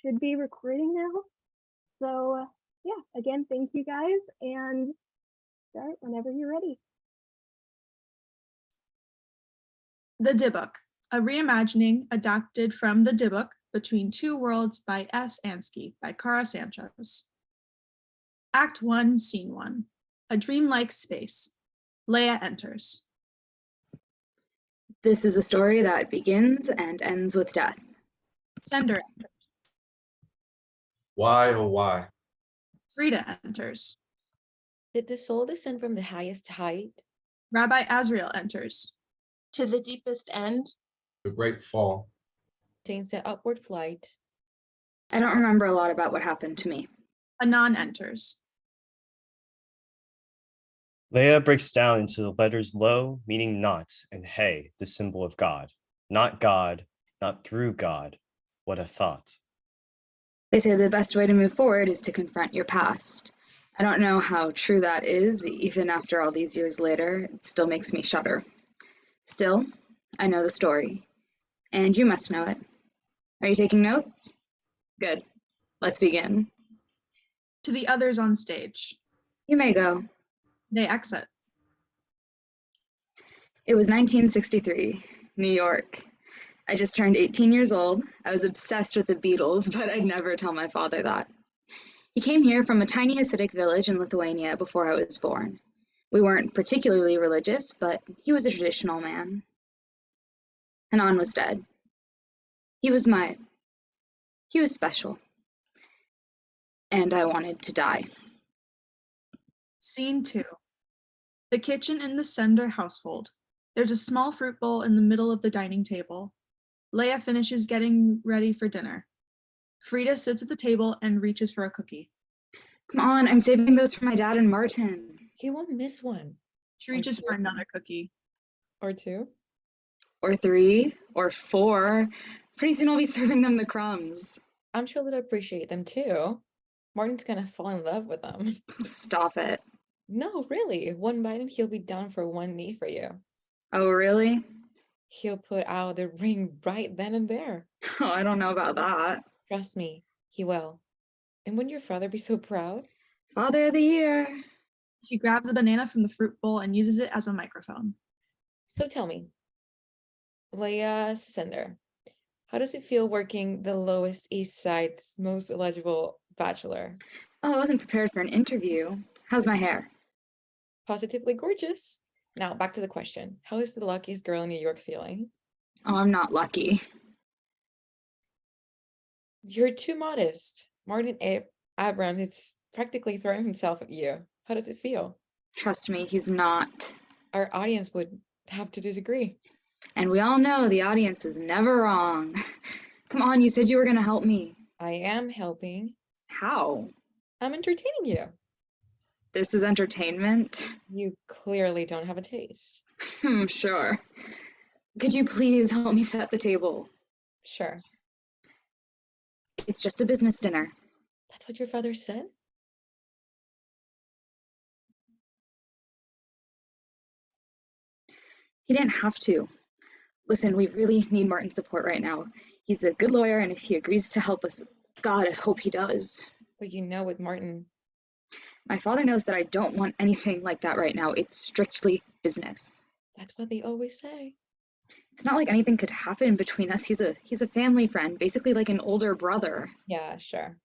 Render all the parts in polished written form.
should be recording now. So yeah, again, thank you guys, and start whenever you're ready. The Dybbuk, a reimagining adapted from The Dybbuk Between Two Worlds by S. Ansky by Cara Sanchez. Act 1, Scene 1. A dreamlike space. Leia enters. This is a story that begins and ends with death. Sender enters. Why, oh why? Frida enters. Did the soul descend from the highest height? Rabbi Azrael enters. To the deepest end? The great fall. Tains the upward flight. I don't remember a lot about what happened to me. Anan enters. Leia breaks down into the letters lo, meaning not, and he, the symbol of God. Not God, not through God. What a thought. They say the best way to move forward is to confront your past. I don't know how true that is, even after all these years later. It still makes me shudder. Still, I know the story, and you must know it. Are you taking notes? Good. Let's begin. To the others on stage. You may go. They exit. It was 1963, New York. I just turned 18 years old. I was obsessed with the Beatles, but I'd never tell my father that. He came here from a tiny Hasidic village in Lithuania before I was born. We weren't particularly religious, but he was a traditional man. Hanan was dead. He was special. And I wanted to die. Scene 2. The kitchen in the Sender household. There's a small fruit bowl in the middle of the dining table. Leia finishes getting ready for dinner. Frida sits at the table and reaches for a cookie. Come on, I'm saving those for my dad and Martin. He won't miss one. She reaches for another cookie. Or two. Or 3, or 4. Pretty soon I'll be serving them the crumbs. I'm sure they'll appreciate them too. Martin's gonna fall in love with them. Stop it. No, really. One bite and he'll be down for one knee for you. Oh, really? He'll put out the ring right then and there. Oh, I don't know about that. Trust me, he will. And wouldn't your father be so proud? Father of the Year. She grabs a banana from the fruit bowl and uses it as a microphone. So tell me, Leia Sender, how does it feel working the lowest East Side's most eligible bachelor? Oh, I wasn't prepared for an interview. How's my hair? Positively gorgeous. Now, back to the question. How is the luckiest girl in New York feeling? Oh, I'm not lucky. You're too modest. Martin Abram is practically throwing himself at you. How does it feel? Trust me, he's not. Our audience would have to disagree. And we all know the audience is never wrong. Come on, you said you were going to help me. I am helping. How? I'm entertaining you. This is entertainment? You clearly don't have a taste. Sure. Could you please help me set the table? Sure. It's just a business dinner. That's what your father said? He didn't have to. Listen, we really need Martin's support right now. He's a good lawyer, and if he agrees to help us, God, I hope he does. But you know with Martin. My father knows that I don't want anything like that right now. It's strictly business. That's what they always say. It's not like anything could happen between us. He's a family friend, basically like an older brother. Yeah, sure.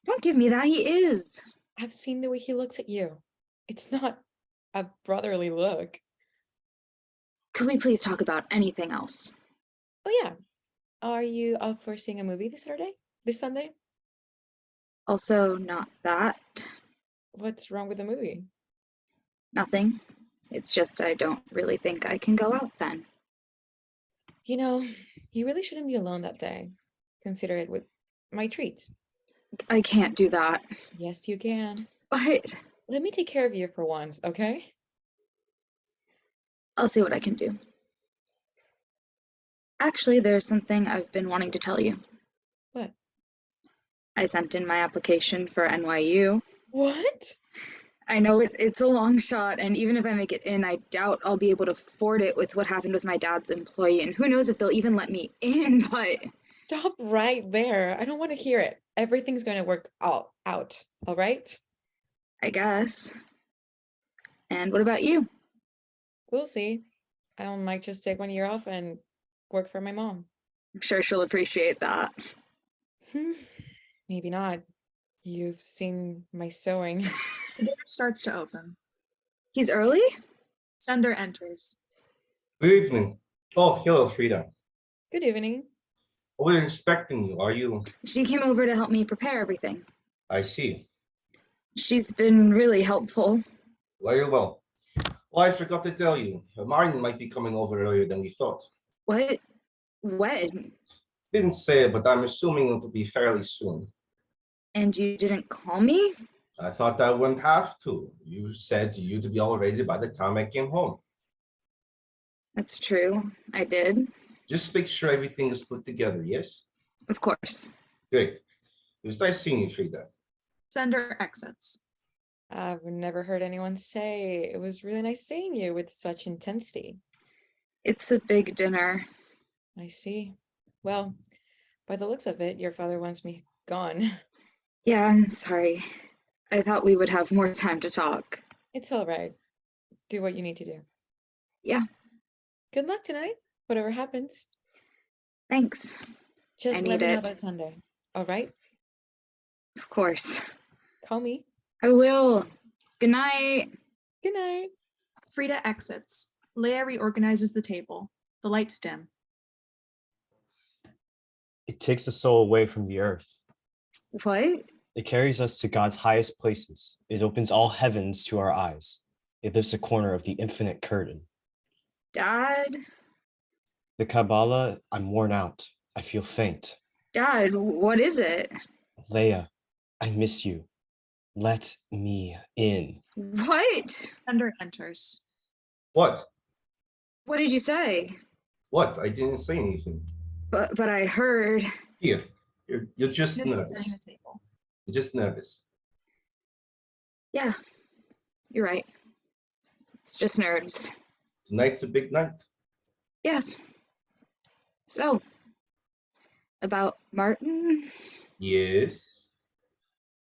Don't give me that. He is. I've seen the way he looks at you. It's not a brotherly look. Could we please talk about anything else? Oh yeah. Are you up for seeing a movie this Sunday? Also, not that. What's wrong with the movie? Nothing. It's just I don't really think I can go out then. You know, you really shouldn't be alone that day. Consider it with my treat. I can't do that. Yes, you can. But Let me take care of you for once, okay? I'll see what I can do. Actually, there's something I've been wanting to tell you. What? I sent in my application for NYU. What? I know it's a long shot, and even if I make it in, I doubt I'll be able to afford it with what happened with my dad's employee, and who knows if they'll even let me in, but Stop right there. I don't want to hear it. Everything's going to work out, all right? I guess. And what about you? We'll see. I might just take 1 year off and work for my mom. I'm sure she'll appreciate that. Maybe not. You've seen my sewing. The door starts to open. He's early? Sender enters. Good evening. Oh, hello, Frida. Good evening. We're expecting you. Are you? She came over to help me prepare everything. I see. She's been really helpful. Very well. Well, I forgot to tell you. Martin might be coming over earlier than we thought. What? When? Didn't say it, but I'm assuming it'll be fairly soon. And you didn't call me? I thought I wouldn't have to. You said you'd be all ready by the time I came home. That's true. I did. Just make sure everything is put together, yes? Of course. Great. It was nice seeing you, Frida. Sender exits. I've never heard anyone say it was really nice seeing you with such intensity. It's a big dinner. I see. Well, by the looks of it, your father wants me gone. Yeah, I'm sorry. I thought we would have more time to talk. It's all right. Do what you need to do. Yeah. Good luck tonight, whatever happens. Thanks. Just I let need me know it. by Sunday. All right? Of course. Call me. I will. Good night. Good night. Frida exits. Leia reorganizes the table. The lights dim. It takes the soul away from the earth. What? It carries us to God's highest places. It opens all heavens to our eyes. It lifts a corner of the infinite curtain. Dad? The Kabbalah, I'm worn out. I feel faint. Dad, what is it? Leia, I miss you. Let me in. What? Sender enters. What? What did you say? What? I didn't say anything. But I heard. Here, you're just This is nervous. setting the table. You're just nervous. Yeah, you're right. It's just nerds. Tonight's a big night. Yes. So, about Martin? Yes.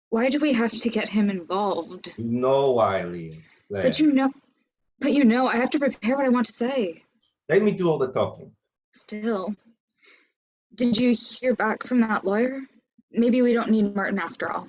Why do we have to get him involved? You know, Eileen. But you know, I have to prepare what I want to say. Let me do all the talking. Still. Did you hear back from that lawyer? Maybe we don't need Martin after all.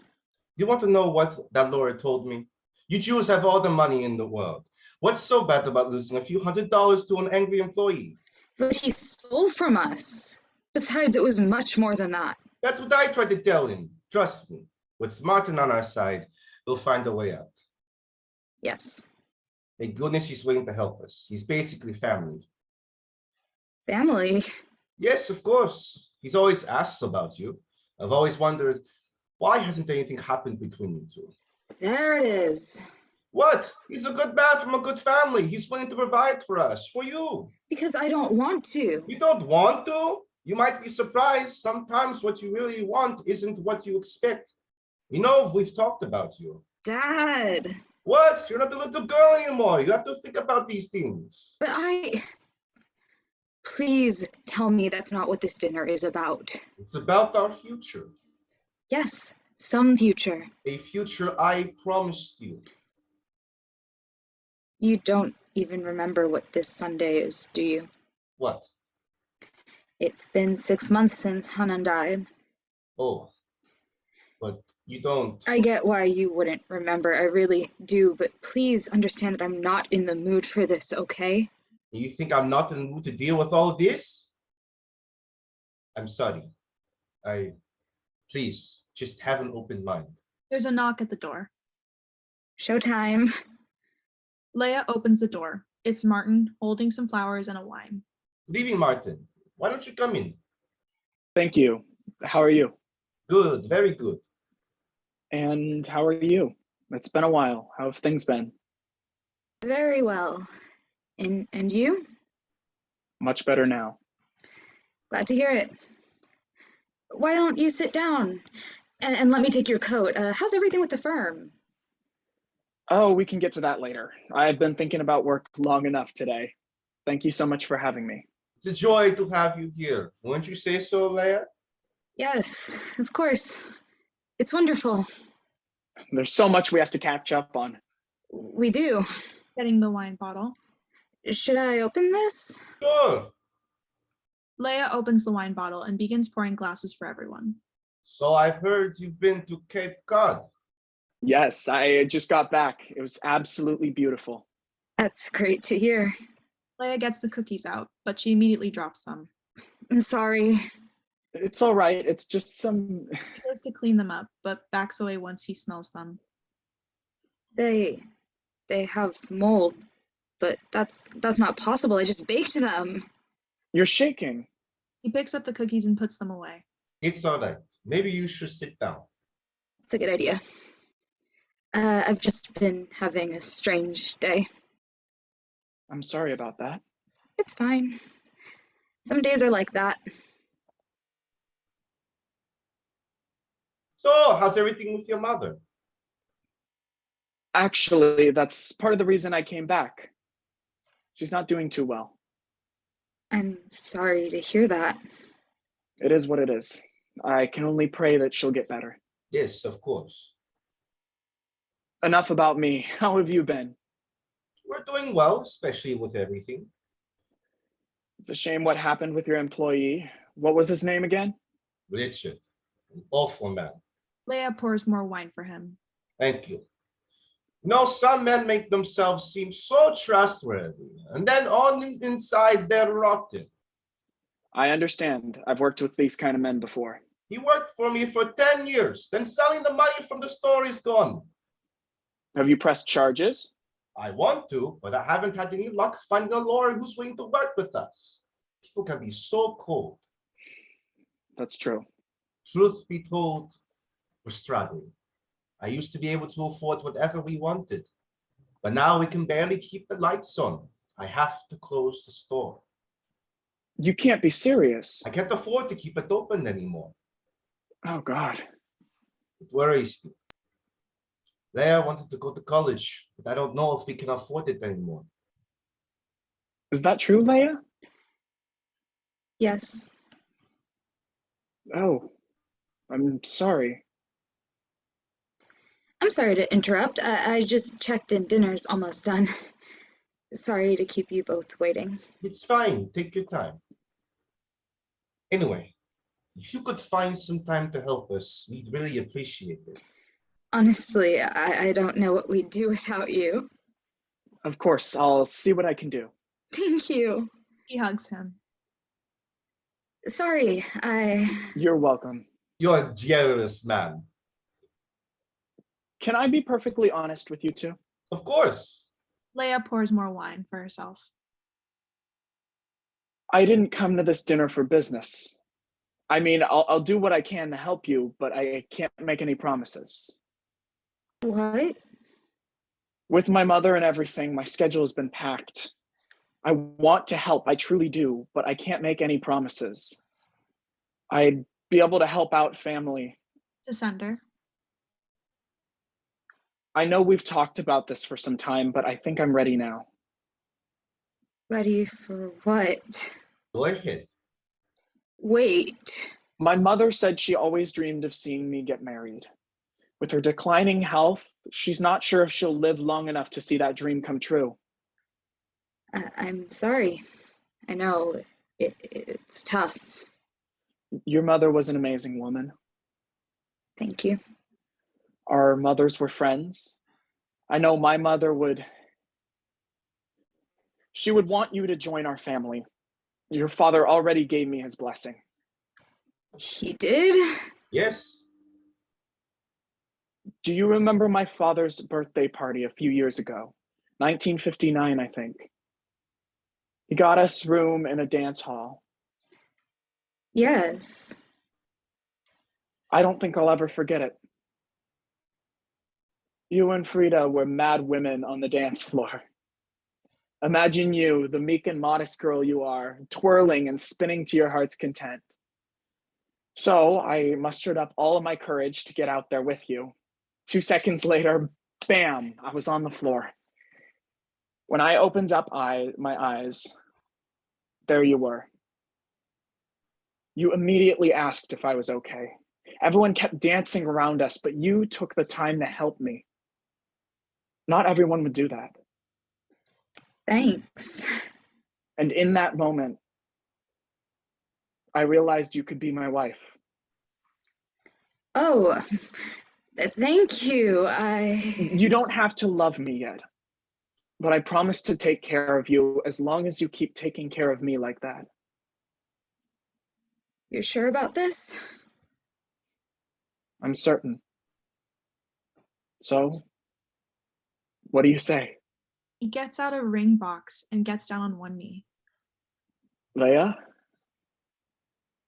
You want to know what that lawyer told me? You Jews have all the money in the world. What's so bad about losing a few $100s to an angry employee? But he stole from us. Besides, it was much more than that. That's what I tried to tell him. Trust me. With Martin on our side, we'll find a way out. Yes. Thank goodness he's willing to help us. He's basically family. Family. Yes, of course. He's always asked about you. I've always wondered, why hasn't anything happened between you two? There it is. What? He's a good man from a good family. He's willing to provide for us, for you. Because I don't want to. You don't want to? You might be surprised. Sometimes what you really want isn't what you expect. You know, we've talked about you. Dad. What? You're not a little girl anymore. You have to think about these things. But Please tell me that's not what this dinner is about. It's about our future. Yes, some future. A future I promised you. You don't even remember what this Sunday is, do you? What? It's been 6 months since Hanan died. Oh, but you don't. I get why you wouldn't remember, I really do, but please understand that I'm not in the mood for this, okay? You think I'm not in the mood to deal with all of this? I'm sorry. Please, just have an open mind. There's a knock at the door. Showtime. Leia opens the door. It's Martin holding some flowers and a wine. Good evening, Martin. Why don't you come in? Thank you. How are you? Good, very good. And how are you? It's been a while. How have things been? Very well. And you? Much better now. Glad to hear it. Why don't you sit down and let me take your coat? How's everything with the firm? Oh, we can get to that later. I've been thinking about work long enough today. Thank you so much for having me. It's a joy to have you here. Wouldn't you say so, Leia? Yes, of course. It's wonderful. There's so much we have to catch up on. We do. Getting the wine bottle. Should I open this? Sure. Leia opens the wine bottle and begins pouring glasses for everyone. So I've heard you've been to Cape Cod. Yes, I just got back. It was absolutely beautiful. That's great to hear. Leia gets the cookies out, but she immediately drops them. I'm sorry. It's all right. It's just some. He goes to clean them up, but backs away once he smells them. They have mold, but that's not possible. I just baked them. You're shaking. He picks up the cookies and puts them away. It's all right. Maybe you should sit down. It's a good idea. I've just been having a strange day. I'm sorry about that. It's fine. Some days are like that. So, how's everything with your mother? Actually, that's part of the reason I came back. She's not doing too well. I'm sorry to hear that. It is what it is. I can only pray that she'll get better. Yes, of course. Enough about me. How have you been? We're doing well, especially with everything. It's a shame what happened with your employee. What was his name again? Richard, an awful man. Leia pours more wine for him. Thank you. You know, some men make themselves seem so trustworthy, and then on the inside, they're rotten. I understand. I've worked with these kind of men before. He worked for me for 10 years, then selling the money from the store is gone. Have you pressed charges? I want to, but I haven't had any luck finding a lawyer who's willing to work with us. People can be so cold. That's true. Truth be told, we're struggling. I used to be able to afford whatever we wanted, but now we can barely keep the lights on. I have to close the store. You can't be serious. I can't afford to keep it open anymore. Oh, God. It worries me. Leia wanted to go to college, but I don't know if we can afford it anymore. Is that true, Leia? Yes. Oh, I'm sorry. I'm sorry to interrupt. I just checked in. Dinner's almost done. Sorry to keep you both waiting. It's fine. Take your time. Anyway, if you could find some time to help us, we'd really appreciate it. Honestly, I don't know what we'd do without you. Of course, I'll see what I can do. Thank you. He hugs him. Sorry, You're welcome. You're a generous man. Can I be perfectly honest with you two? Of course. Leia pours more wine for herself. I didn't come to this dinner for business. I mean, I'll do what I can to help you, but I can't make any promises. What? With my mother and everything, my schedule has been packed. I want to help, I truly do, but I can't make any promises. I'd be able to help out family. To Sender. I know we've talked about this for some time, but I think I'm ready now. Ready for what? Go ahead. Wait. My mother said she always dreamed of seeing me get married. With her declining health, she's not sure if she'll live long enough to see that dream come true. I'm sorry. I know it's tough. Your mother was an amazing woman. Thank you. Our mothers were friends. I know my mother would. She would want you to join our family. Your father already gave me his blessing. He did? Yes. Do you remember my father's birthday party a few years ago? 1959, I think. He got us room in a dance hall. Yes. I don't think I'll ever forget it. You and Frida were mad women on the dance floor. Imagine you, the meek and modest girl you are, twirling and spinning to your heart's content. So I mustered up all of my courage to get out there with you. 2 seconds later, bam, I was on the floor. When I opened up my eyes, there you were. You immediately asked if I was okay. Everyone kept dancing around us, but you took the time to help me. Not everyone would do that. Thanks. And in that moment, I realized you could be my wife. Oh, thank you. You don't have to love me yet, but I promise to take care of you as long as you keep taking care of me like that. You're sure about this? I'm certain. So, what do you say? He gets out a ring box and gets down on one knee. Leia,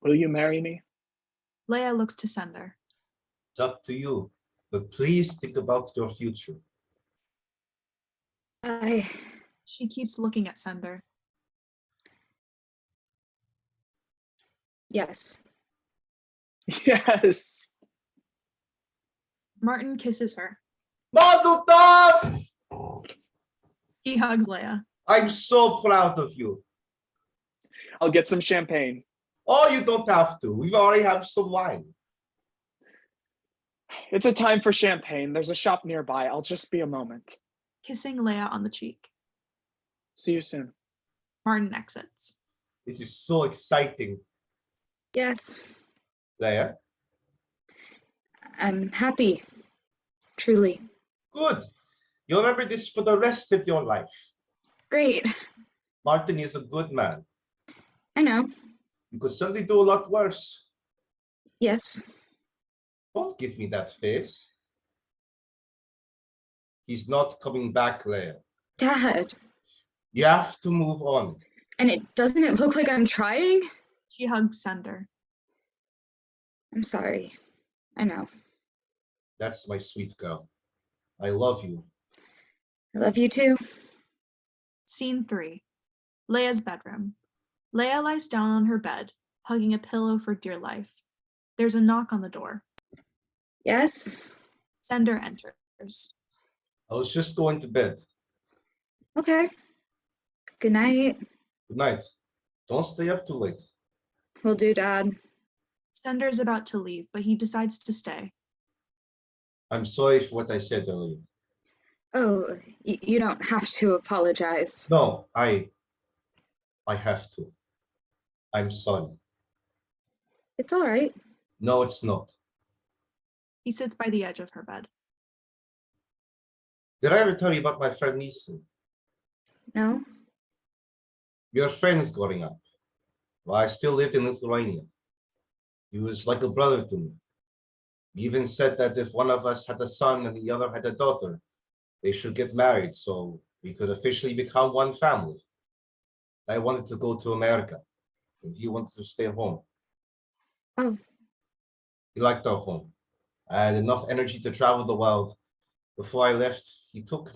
will you marry me? Leia looks to Sender. It's up to you, but please think about your future. She keeps looking at Sender. Yes. Yes. Martin kisses her. Mazel tov! He hugs Leia. I'm so proud of you. I'll get some champagne. Oh, you don't have to. We already have some wine. It's a time for champagne. There's a shop nearby. I'll just be a moment. Kissing Leia on the cheek. See you soon. Martin exits. This is so exciting. Yes. Leia, I'm happy. Truly. good. You'll remember this for the rest of your life. Great. Martin is a good man. I know. You could certainly do a lot worse. Yes. Don't give me that face. He's not coming back, Leia. Dad. You have to move on. And doesn't it look like I'm trying? She hugs Sender. I'm sorry. I know. That's my sweet girl. I love you. I love you too. Scene 3. Leia's bedroom. Leia lies down on her bed, hugging a pillow for dear life. There's a knock on the door. Yes. Sender enters. I was just going to bed. Okay. Good night. Good night. Don't stay up too late. Will do, Dad. Sender's about to leave, but he decides to stay. I'm sorry for what I said earlier. Oh, you don't have to apologize. No, I have to. I'm sorry. It's all right. No, it's not. He sits by the edge of her bed. Did I ever tell you about my friend Neeson? No? We were friends growing up. While I still lived in Lithuania. He was like a brother to me. He even said that if one of us had a son and the other had a daughter, they should get married so we could officially become one family. I wanted to go to America, and he wanted to stay home. Oh. He liked our home. I had enough energy to travel the world. Before I left, he told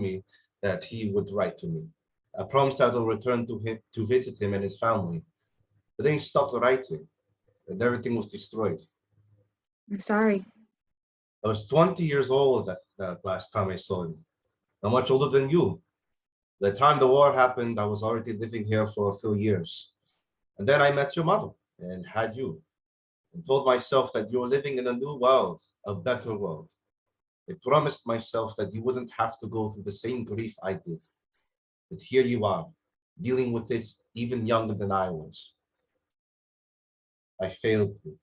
me that he would write to me. I promised I would return to him to visit him and his family. But then he stopped writing, and everything was destroyed. I'm sorry. I was 20 years old that last time I saw him. Not much older than you. By the time the war happened, I was already living here for a few years. And then I met your mother and had you, and told myself that you were living in a new world, a better world. I promised myself that you wouldn't have to go through the same grief I did. But here you are, dealing with it even younger than I was. I failed you.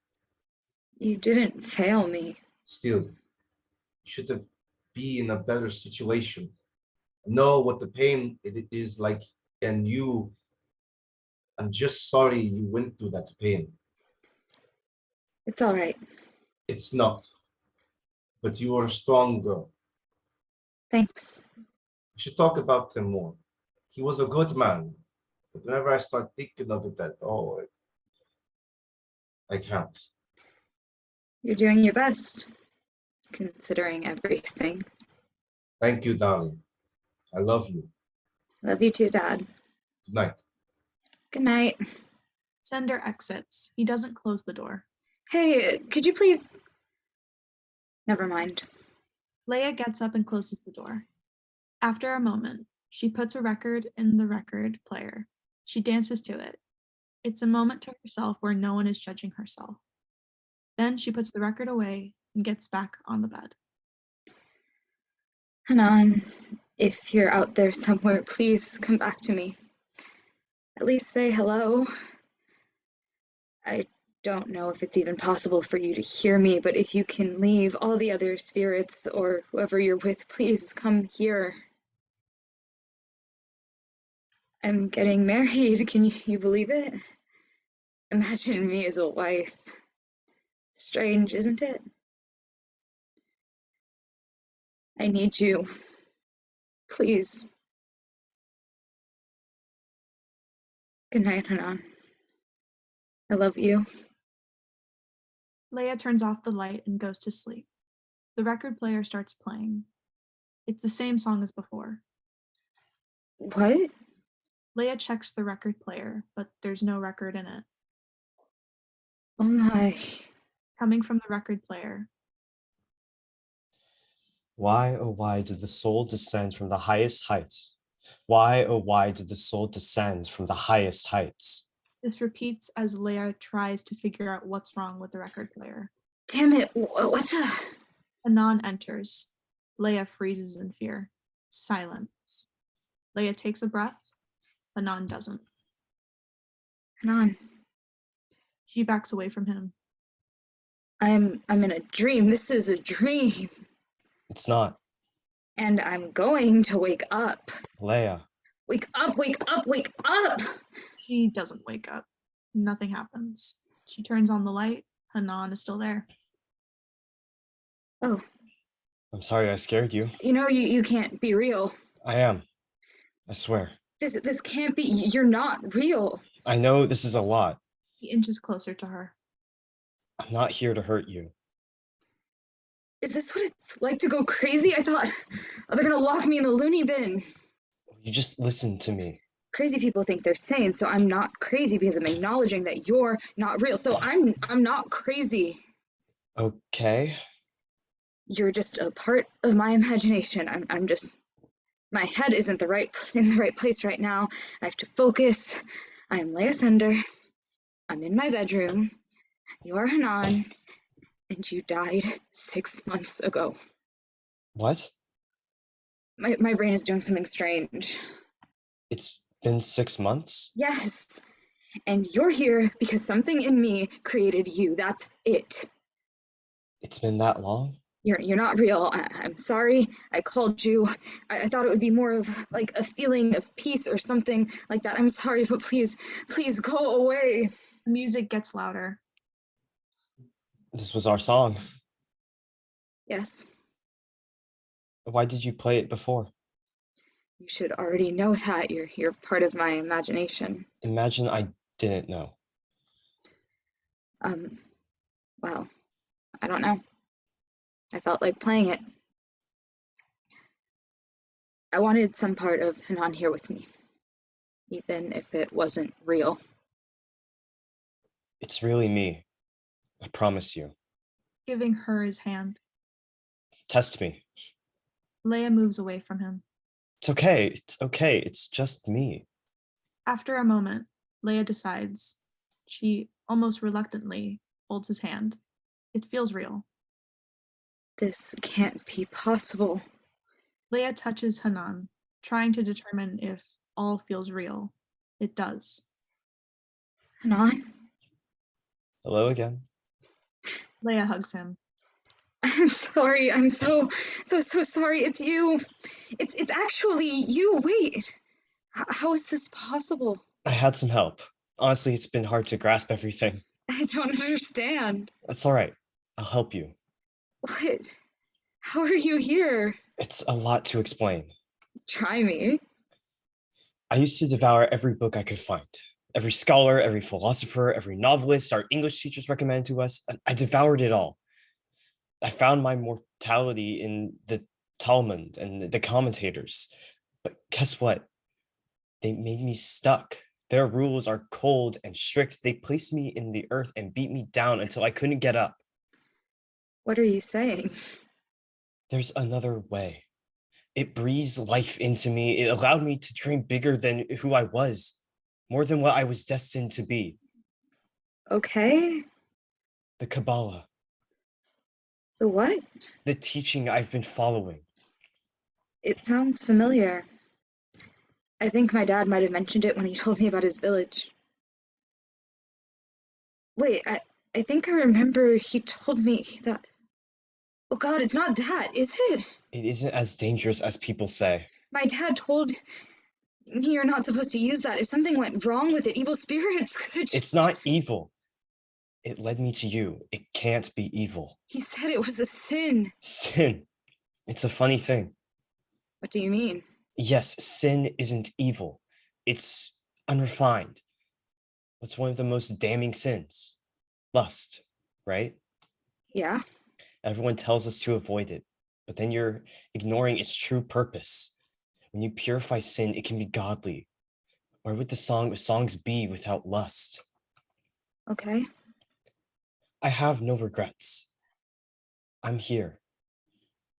You didn't fail me. Still, you should have been in a better situation. Know what the pain it is like, and I'm just sorry you went through that pain. It's all right. It's not. But you are a strong girl. Thanks. We should talk about him more. He was a good man. But whenever I start thinking of it, I can't. You're doing your best, considering everything. Thank you, darling. I love you. Love you too, Dad. Good night. Good night. Sender exits. He doesn't close the door. Hey, could you please... Never mind. Leia gets up and closes the door. After a moment, she puts a record in the record player. She dances to it. It's a moment to herself where no one is judging herself. Then she puts the record away and gets back on the bed. Hanan, if you're out there somewhere, please come back to me. At least say hello. I don't know if it's even possible for you to hear me, but if you can leave all the other spirits or whoever you're with, please come here. I'm getting married. Can you believe it? Imagine me as a wife. Strange, isn't it? I need you. Please. Good night, Hanan. I love you. Leia turns off the light and goes to sleep. The record player starts playing. It's the same song as before. What? Leia checks the record player, but there's no record in it. Oh my. Coming from the record player, Why, oh why did the soul descend from the highest heights? Why, oh why did the soul descend from the highest heights? this repeats as Leia tries to figure out what's wrong with the record player. Damn it. What's Hanan enters. Leia freezes in fear. Silence. Leia takes a breath. Hanan doesn't. Hanan, She backs away from him. I'm in a dream. This is a dream. It's not. And I'm going to wake up. Leia, Wake up, wake up, wake up! She doesn't wake up. Nothing happens. She turns on the light. Hanan is still there. Oh, I'm sorry I scared you. you know, you can't be real. I am. I swear. This can't be. You're not real. I know this is a lot. He inches closer to her. I'm not here to hurt you. Is this what it's like to go crazy? I thought, oh, they're gonna lock me in the loony bin. You just listen to me. Crazy people think they're sane, so I'm not crazy because I'm acknowledging that you're not real. So I'm not crazy. Okay. You're just a part of my imagination. I'm just, my head isn't in the right place right now. I have to focus. I'm Leia Sender. I'm in my bedroom. You are Hanan, and you died 6 months ago. What? My brain is doing something strange. It's been 6 months? Yes, and you're here because something in me created you. That's it. It's been that long? You're not real. I'm sorry. I called you. I thought it would be more of like a feeling of peace or something like that. I'm sorry, but please go away. The music gets louder. This was our song. Yes, Why did you play it before? you should already know that. You're part of my imagination. Imagine I didn't know. Well, I don't know. I felt like playing it. I wanted some part of Hanan here with me, even if it wasn't real. It's really me. I promise you. Giving her his hand. Test me. Leia moves away from him. It's okay. It's okay. It's just me. After a moment, Leia decides. She, almost reluctantly, holds his hand. It feels real. This can't be possible. Leia touches Hanan, trying to determine if all feels real. It does. Hanan? Hello again. Leia hugs him. I'm sorry. I'm so sorry. It's you. It's actually you. Wait. How is this possible? I had some help. Honestly, it's been hard to grasp everything. I don't understand. That's all right. I'll help you. What? How are you here? It's a lot to explain. Try me. I used to devour every book I could find. Every scholar, every philosopher, every novelist our English teachers recommended to us. I devoured it all. I found my mortality in the Talmud and the commentators. But guess what? They made me stuck. Their rules are cold and strict. They placed me in the earth and beat me down until I couldn't get up. What are you saying? There's another way. It breathes life into me. It allowed me to dream bigger than who I was, more than what I was destined to be. Okay. The Kabbalah, The what? the teaching I've been following. It sounds familiar. I think my dad might have mentioned it when he told me about his village. Wait, I think I remember he told me that. Oh God, it's not that, is it? It isn't as dangerous as people say. My dad told me you're not supposed to use that. If something went wrong with it, evil spirits could. It's not evil. It led me to you. It can't be evil. He said it was a sin. Sin. It's a funny thing. What do you mean? Yes, sin isn't evil. It's unrefined. It's one of the most damning sins. Lust, right? Yeah. Everyone tells us to avoid it, but then you're ignoring its true purpose. When you purify sin, it can be godly. Where would the songs be without lust? Okay. I have no regrets. I'm here,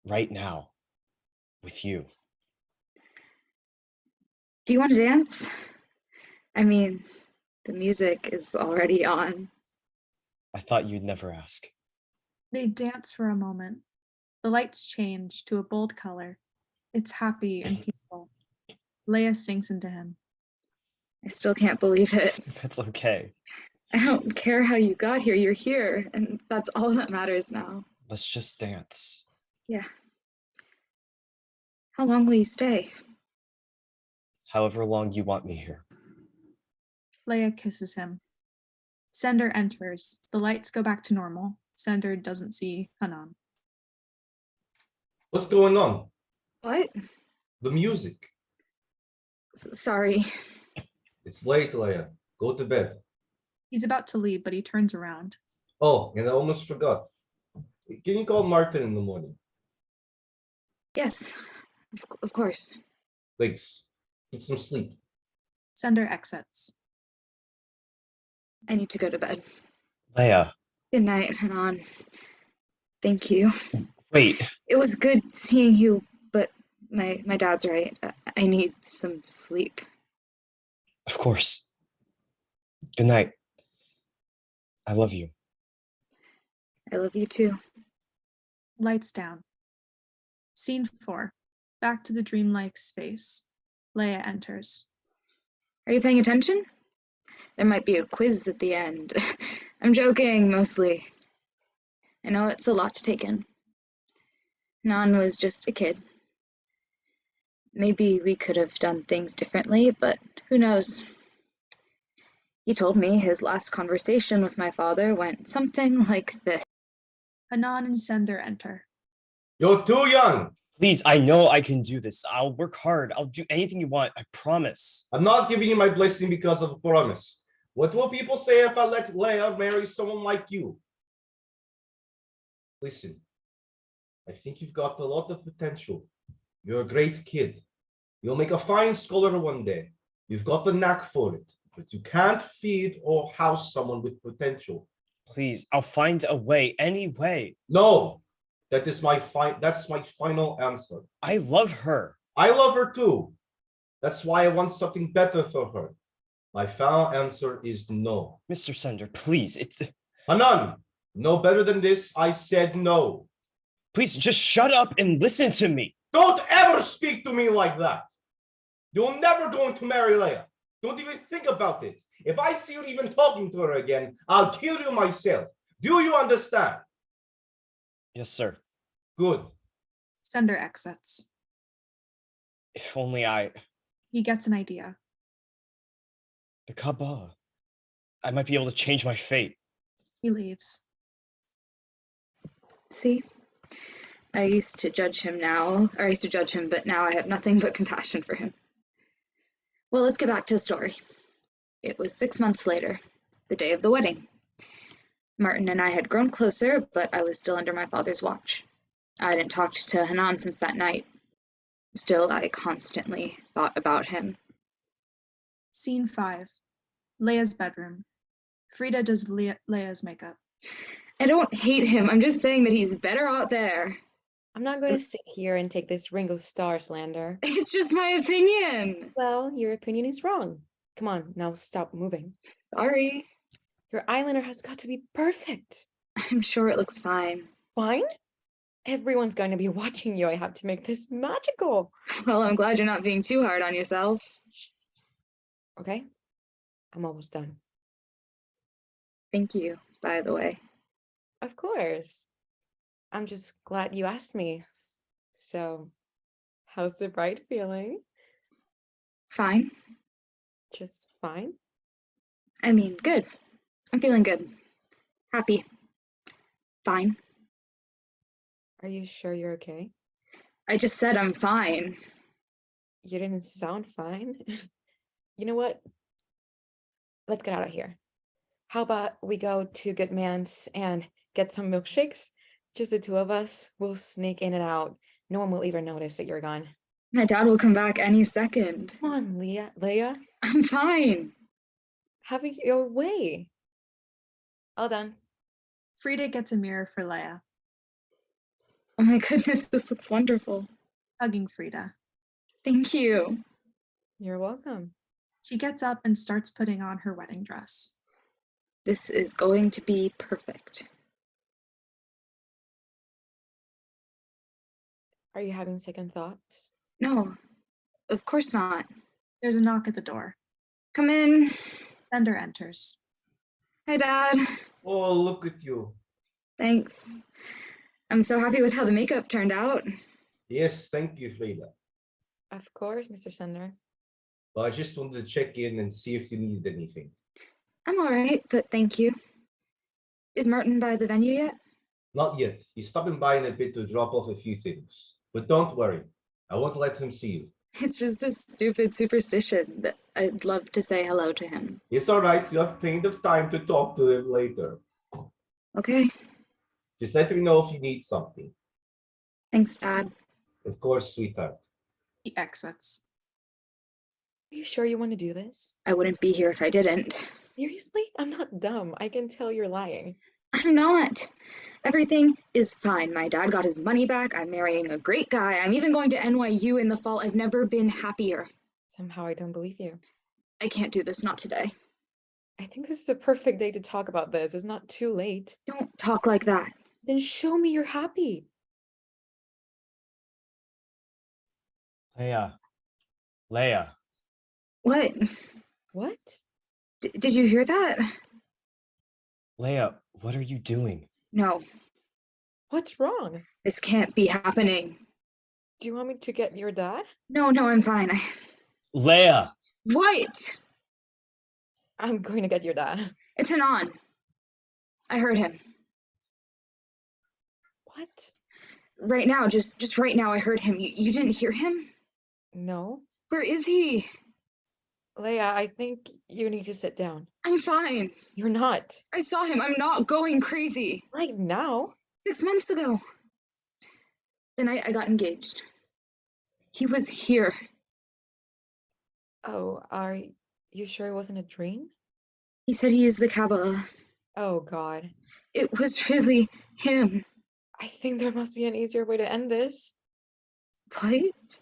right now, with you. Do you want to dance? I mean, the music is already on. I thought you'd never ask. They dance for a moment. The lights change to a bold color. It's happy and peaceful. Leia sinks into him. I still can't believe it. That's okay. I don't care how you got here, you're here, and that's all that matters now. Let's just dance. Yeah. How long will you stay? However long you want me here. Leia kisses him. Sender enters. The lights go back to normal. Sender doesn't see Hanan. What's going on? What? The music. Sorry. It's late, Leia. Go to bed. He's about to leave, but he turns around. Oh, and I almost forgot. Can you call Martin in the morning? Yes, of course. Thanks. Get some sleep. Sender exits. I need to go to bed. Leia, Good night, Hanan. Thank you. wait. It was good seeing you, but my dad's right. I need some sleep. Of course. Good night. I love you. I love you too. Lights down. Scene 4. Back to the dreamlike space. Leia enters. Are you paying attention? There might be a quiz at the end. I'm joking, mostly. I know it's a lot to take in. Nan was just a kid. Maybe we could have done things differently, but who knows? He told me his last conversation with my father went something like this. Hanan and Sender enter. You're too young. Please, I know I can do this. I'll work hard. I'll do anything you want. I promise. I'm not giving you my blessing because of a promise. What will people say if I let Leia marry someone like you? Listen, I think you've got a lot of potential. You're a great kid. You'll make a fine scholar one day. You've got the knack for it, but you can't feed or house someone with potential. Please, I'll find a way, any way. No, that's my final answer. I love her. I love her too. That's why I want something better for her. My final answer is no. Mr. Sender, please, it's... Hanan, no better than this. I said no. Please, just shut up and listen to me. Don't ever speak to me like that. You're never going to marry Leia. Don't even think about it. If I see you even talking to her again, I'll kill you myself. Do you understand? Yes, sir. Good. Sender exits. If only I... He gets an idea. The Kabbalah. I might be able to change my fate. He leaves. See? I used to judge him, but now I have nothing but compassion for him. Well, let's get back to the story. It was 6 months later, the day of the wedding. Martin and I had grown closer, but I was still under my father's watch. I hadn't talked to Hanan since that night. Still, I constantly thought about him. Scene 5. Leia's bedroom. Frida does Leia's makeup. I don't hate him. I'm just saying that he's better out there. I'm not going to sit here and take this Ringo Starr slander. It's just my opinion. Well, your opinion is wrong. Come on, now stop moving. Sorry. Your eyeliner has got to be perfect. I'm sure it looks fine. Fine? Everyone's going to be watching you. I have to make this magical. Well, I'm glad you're not being too hard on yourself. Okay, I'm almost done. Thank you, by the way. Of course. I'm just glad you asked me. So, how's the bride feeling? Fine. Just fine? I mean, good. I'm feeling good. Happy. Fine. Are you sure you're okay? I just said I'm fine. You didn't sound fine. You know what? Let's get out of here. How about we go to Goodman's and get some milkshakes? Just the two of us. We'll sneak in and out. No one will even notice that you're gone. My dad will come back any second. Come on, Leia. I'm fine. Have it your way. All done. Frida gets a mirror for Leia, Oh my goodness, this looks wonderful. hugging Frida. Thank you. You're welcome. She gets up and starts putting on her wedding dress. This is going to be perfect. Are you having second thoughts? No, of course not. There's a knock at the door. Come in. Sender enters. Hi, Dad. Oh, look at you. Thanks. I'm so happy with how the makeup turned out. Yes, thank you, Frida. Of course, Mr. Sender. Well, I just wanted to check in and see if you needed anything. I'm all right, but thank you. Is Martin by the venue yet? Not yet. He's stopping by in a bit to drop off a few things. But don't worry. I won't let him see you. It's just a stupid superstition, but I'd love to say hello to him. It's all right. You have plenty of time to talk to him later. Okay. Just let me know if you need something. Thanks, Dad. Of course, sweetheart. He exits. Are you sure you want to do this? I wouldn't be here if I didn't. Seriously? I'm not dumb. I can tell you're lying. I'm not. Everything is fine. My dad got his money back. I'm marrying a great guy. I'm even going to NYU in the fall. I've never been happier. Somehow I don't believe you. I can't do this, not today. I think this is a perfect day to talk about this. It's not too late. Don't talk like that. Then show me you're happy. Leia. What? What? Did you hear that? Leia, what are you doing? No, What's wrong? this can't be happening. Do you want me to get your dad? No, I'm fine. Leia! What? I'm going to get your dad. It's Hanan. I heard him. What? Right now, just right now, I heard him. You didn't hear him? No. Where is he? Leia, I think you need to sit down. I'm fine. You're not. I saw him. I'm not going crazy. Right now? 6 months ago. The night I got engaged. He was here. Oh, are you sure it wasn't a dream? He said he used the Kabbalah. Oh, God. It was really him. I think there must be an easier way to end this. What?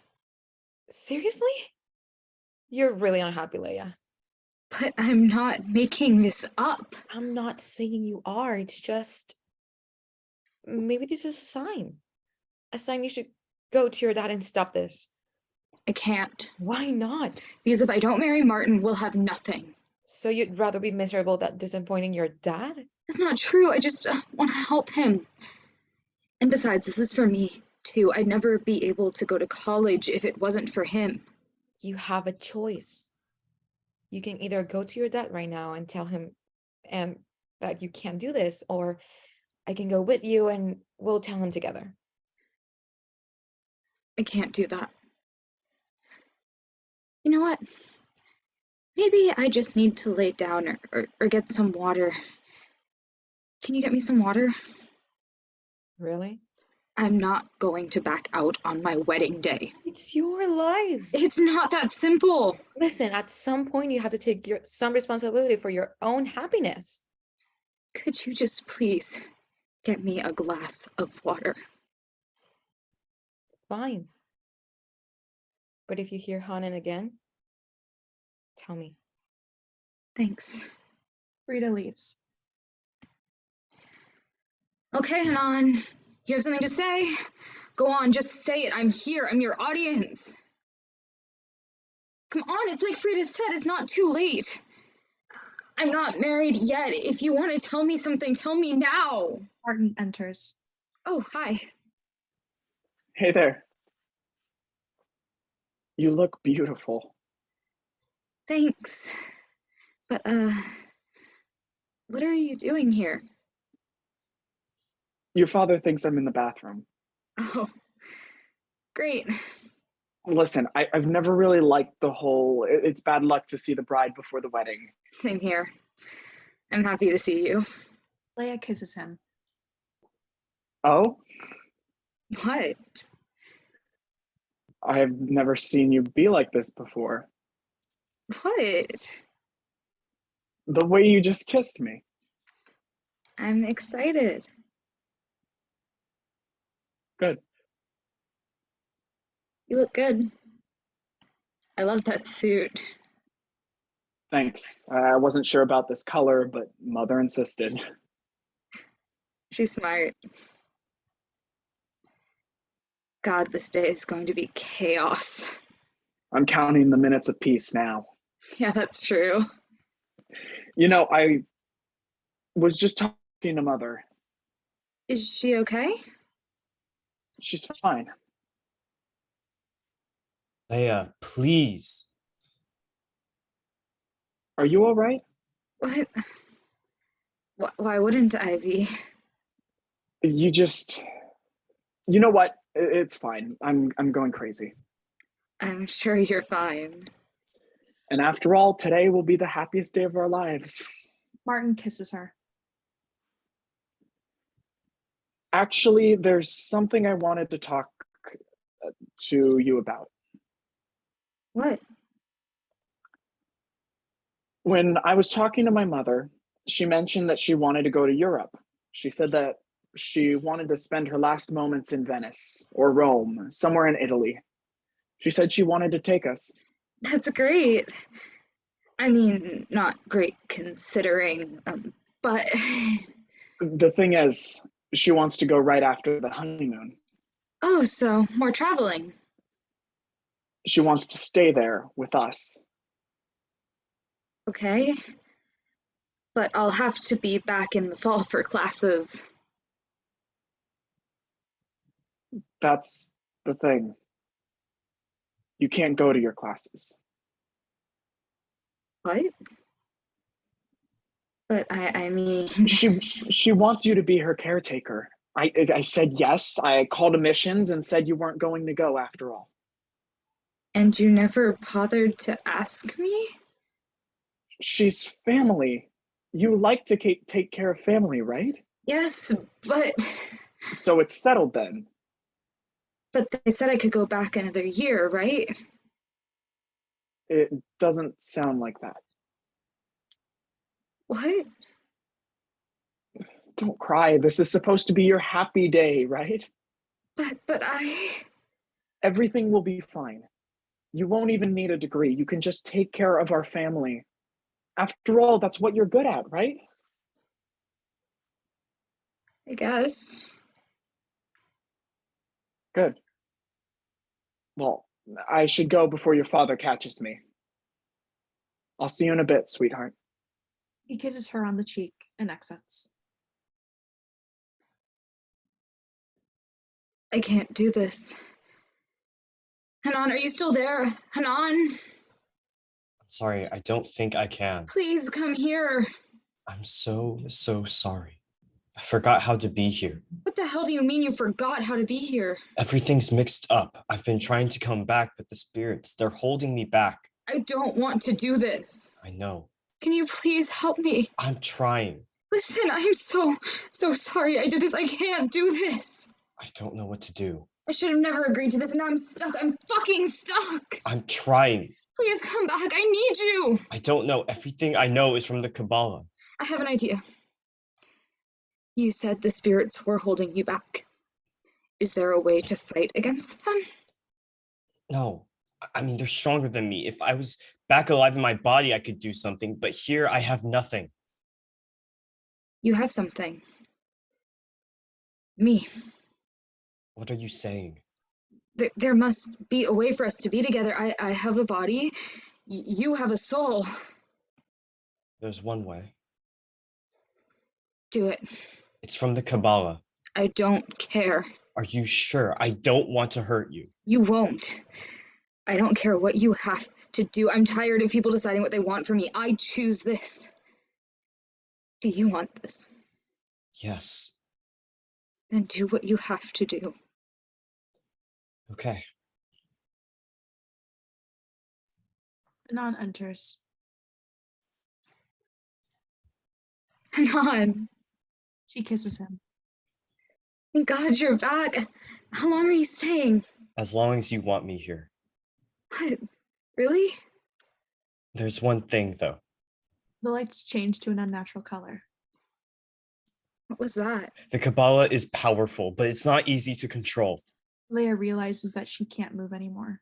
Seriously? You're really unhappy, Leia. But I'm not making this up. I'm not saying you are. It's just maybe this is a sign. A sign you should go to your dad and stop this. I can't. Why not? Because if I don't marry Martin, we'll have nothing. So you'd rather be miserable than disappointing your dad? That's not true. I just want to help him. And besides, this is for me, too. I'd never be able to go to college if it wasn't for him. You have a choice. You can either go to your dad right now and tell him and that you can't do this, or I can go with you and we'll tell him together. I can't do that. You know what? Maybe I just need to lay down or get some water. Can you get me some water? Really? I'm not going to back out on my wedding day. It's your life. It's not that simple. Listen, at some point you have to take some responsibility for your own happiness. Could you just please get me a glass of water? fine. But if you hear Hanan again, tell me. Thanks. Frida leaves. Okay, Hanan, you have something to say? Go on, just say it. I'm here. I'm your audience. Come on, it's like Frida said, it's not too late. I'm not married yet. If you want to tell me something, tell me now. Martin enters. Oh, hi. Hey there. You look beautiful. Thanks. But, what are you doing here? Your father thinks I'm in the bathroom. Oh, great. Listen, I've never really liked the whole it's bad luck to see the bride before the wedding. Same here. I'm happy to see you. Leia kisses him. Oh, What? I've never seen you be like this before. What? The way you just kissed me. I'm excited. Good. You look good. I love that suit. Thanks. I wasn't sure about this color, but mother insisted. She's smart. God, this day is going to be chaos. I'm counting the minutes of peace now. Yeah, that's true. You know, I was just talking to mother. Is she okay? She's fine. Leia, please. Are you all right? What? Why wouldn't I be? You know what? It's fine. I'm going crazy. I'm sure you're fine. And after all, today will be the happiest day of our lives. Martin kisses her. Actually, there's something I wanted to talk to you about. What? When I was talking to my mother, she mentioned that she wanted to go to Europe. She said that she wanted to spend her last moments in Venice or Rome, somewhere in Italy. She said she wanted to take us. That's great. I mean, not great considering, but The thing is, she wants to go right after the honeymoon. oh, so more traveling. She wants to stay there with us. Okay. But I'll have to be back in the fall for classes. That's the thing. You can't go to your classes. What? But I mean, She wants you to be her caretaker. I said yes. I called admissions and said you weren't going to go after all. and you never bothered to ask me? She's family. You like to take care of family, right? Yes, but So it's settled then. they said I could go back another year, right? It doesn't sound like that. What? Don't cry. This is supposed to be your happy day, right? But I Everything will be fine. You won't even need a degree. You can just take care of our family. After all, that's what you're good at, right? guess. Good. Well, I should go before your father catches me. I'll see you in a bit, sweetheart. He kisses her on the cheek and exits. I can't do this. Hanan, are you still there? Hanan, I'm sorry, I don't think I can. please come here. I'm so sorry. I forgot how to be here. What the hell do you mean you forgot how to be here? Everything's mixed up. I've been trying to come back, but the spirits, they're holding me back. I don't want to do this. I know. Can you please help me? I'm trying. Listen, I'm so sorry I did this. I can't do this. I don't know what to do. I should have never agreed to this, and now I'm stuck. I'm fucking stuck. I'm trying. Please come back. I need you. I don't know. Everything I know is from the Kabbalah. I have an idea. You said the spirits were holding you back. Is there a way to fight against them? No, I mean, they're stronger than me. If I was back alive in my body, I could do something, but here I have nothing. You have something. Me. What are you saying? There must be a way for us to be together. I have a body. You have a soul. There's one way. Do it. It's from the Kabbalah. I don't care. Are you sure? I don't want to hurt you. You won't. I don't care what you have to do. I'm tired of people deciding what they want from me. I choose this. Do you want this? Yes. Then do what you have to do. Okay. Hanan enters. Hanan, She kisses him. thank God you're back. How long are you staying? As long as you want me here. What? Really? There's one thing, though. The lights change to an unnatural color. What was that? The Kabbalah is powerful, but it's not easy to control. Leia realizes that she can't move anymore.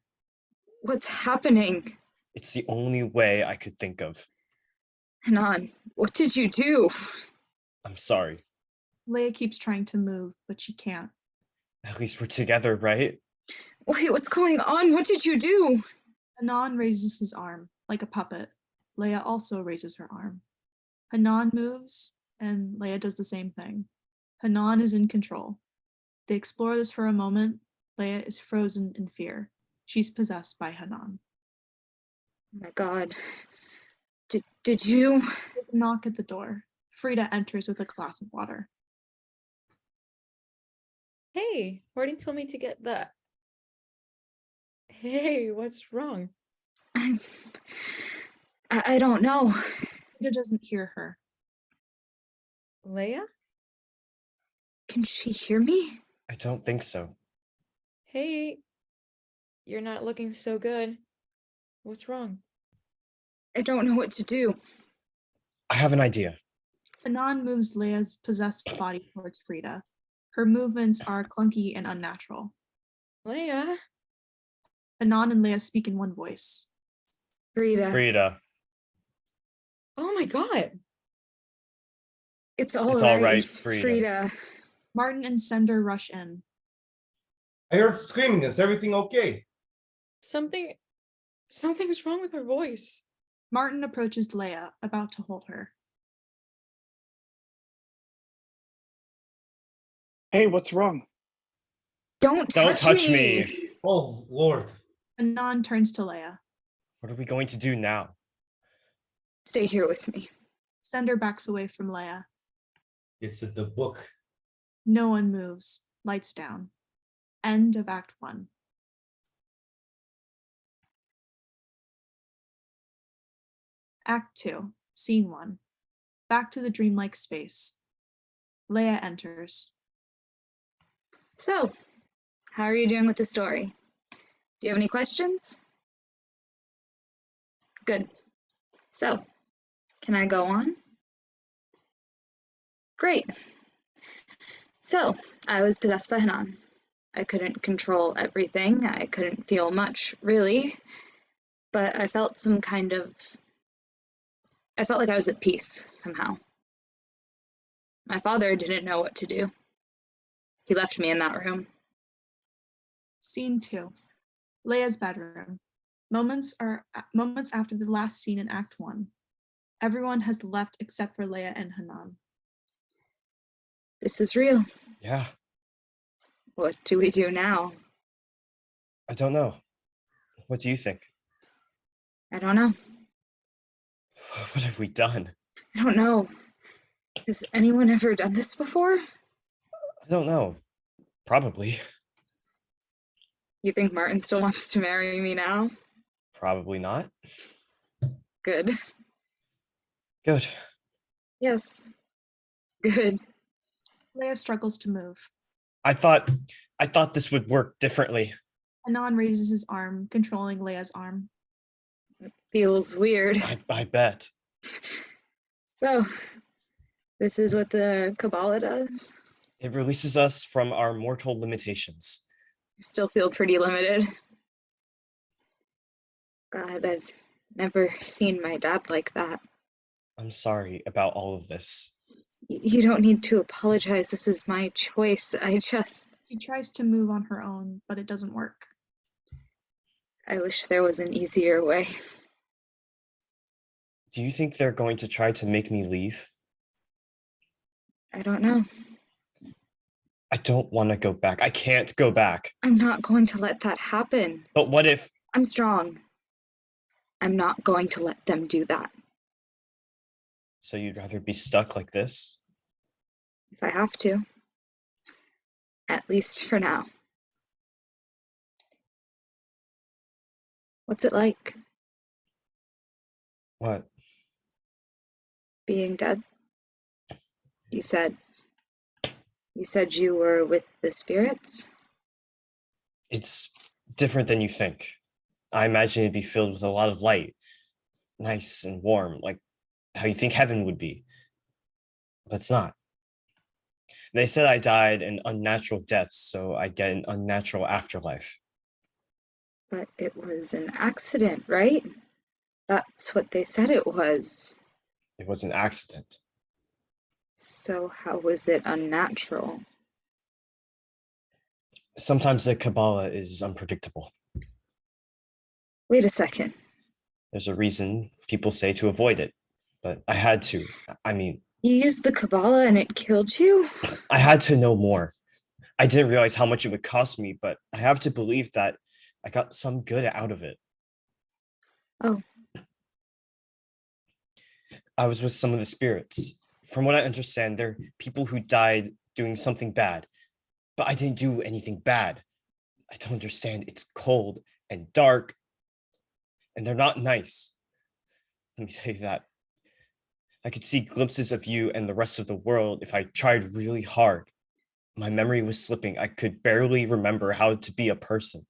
What's happening? It's the only way I could think of. Hanan, what did you do? I'm sorry. Leia keeps trying to move, but she can't. At least we're together, right? Wait, what's going on? What did you do? Hanan raises his arm, like a puppet. Leia also raises her arm. Hanan moves, and Leia does the same thing. Hanan is in control. They explore this for a moment. Leia is frozen in fear. She's possessed by Hanan. Oh my God. Did you? There's a knock at the door. Frida enters with a glass of water. Hey, Martin told me to get that. Hey, what's wrong? I don't know. Frida doesn't hear her. Leia? Can she hear me? I don't think so. Hey, you're not looking so good. What's wrong? I don't know what to do. I have an idea. Hanan moves Leia's possessed body towards Frida. Her movements are clunky and unnatural. Leia? Hanan and Leia speak in one voice. Frida. Frida, Oh my God. It's all It's right. all right, Frida. Martin and Sender rush in. I heard screaming. Is everything okay? Something's wrong with her voice. Martin approaches Leia, about to hold her. Hey, what's wrong? Don't touch me. Oh, Lord. Hanan turns to Leia. What are we going to do now? Stay here with me. Sender backs away from Leia. It's at the book. No one moves. Lights down. End of Act 1. Act 2, Scene 1. Back to the dreamlike space. Leia enters. So, how are you doing with the story? Do you have any questions? Good. So, can I go on? Great. So, I was possessed by Hanan. I couldn't control everything. I couldn't feel much, really. But I felt I felt like I was at peace somehow. My father didn't know what to do. He left me in that room. Scene 2. Leia's bedroom. Moments after the last scene in Act 1. Everyone has left except for Leia and Hanan. This is real. Yeah, What do we do now? I don't know. What do you think? I don't know. What have we done? I don't know. Has anyone ever done this before? I don't know. Probably. You think Martin still wants to marry me now? Probably not. Good. Good. Yes. Good. Leia struggles to move. I thought this would work differently. Hanan raises his arm, controlling Leia's arm. Feels weird. I bet. So, this is what the Kabbalah does? It releases us from our mortal limitations. I still feel pretty limited. God, I've never seen my dad like that. I'm sorry about all of this. You don't need to apologize. This is my choice. She tries to move on her own, but it doesn't work. I wish there was an easier way. Do you think they're going to try to make me leave? I don't know. I don't want to go back. I can't go back. I'm not going to let that happen. But what if... I'm strong. I'm not going to let them do that. So you'd rather be stuck like this? If I have to. At least for now. What's it like, What? being dead? You said you were with the spirits? It's different than you think. I imagine it'd be filled with a lot of light. Nice and warm, like how you think heaven would be. But it's not. They said I died an unnatural death, so I get an unnatural afterlife. But it was an accident, right? That's what they said it was. It was an accident. So how was it unnatural? Sometimes the Kabbalah is unpredictable. Wait a second. There's a reason people say to avoid it, but I had to. I mean, You used the Kabbalah and it killed you? I had to know more. I didn't realize how much it would cost me, but I have to believe that I got some good out of it. Oh. I was with some of the spirits. From what I understand, they're people who died doing something bad, but I didn't do anything bad. I don't understand. It's cold and dark, and they're not nice. Let me tell you that. I could see glimpses of you and the rest of the world if I tried really hard. My memory was slipping. I could barely remember how to be a person.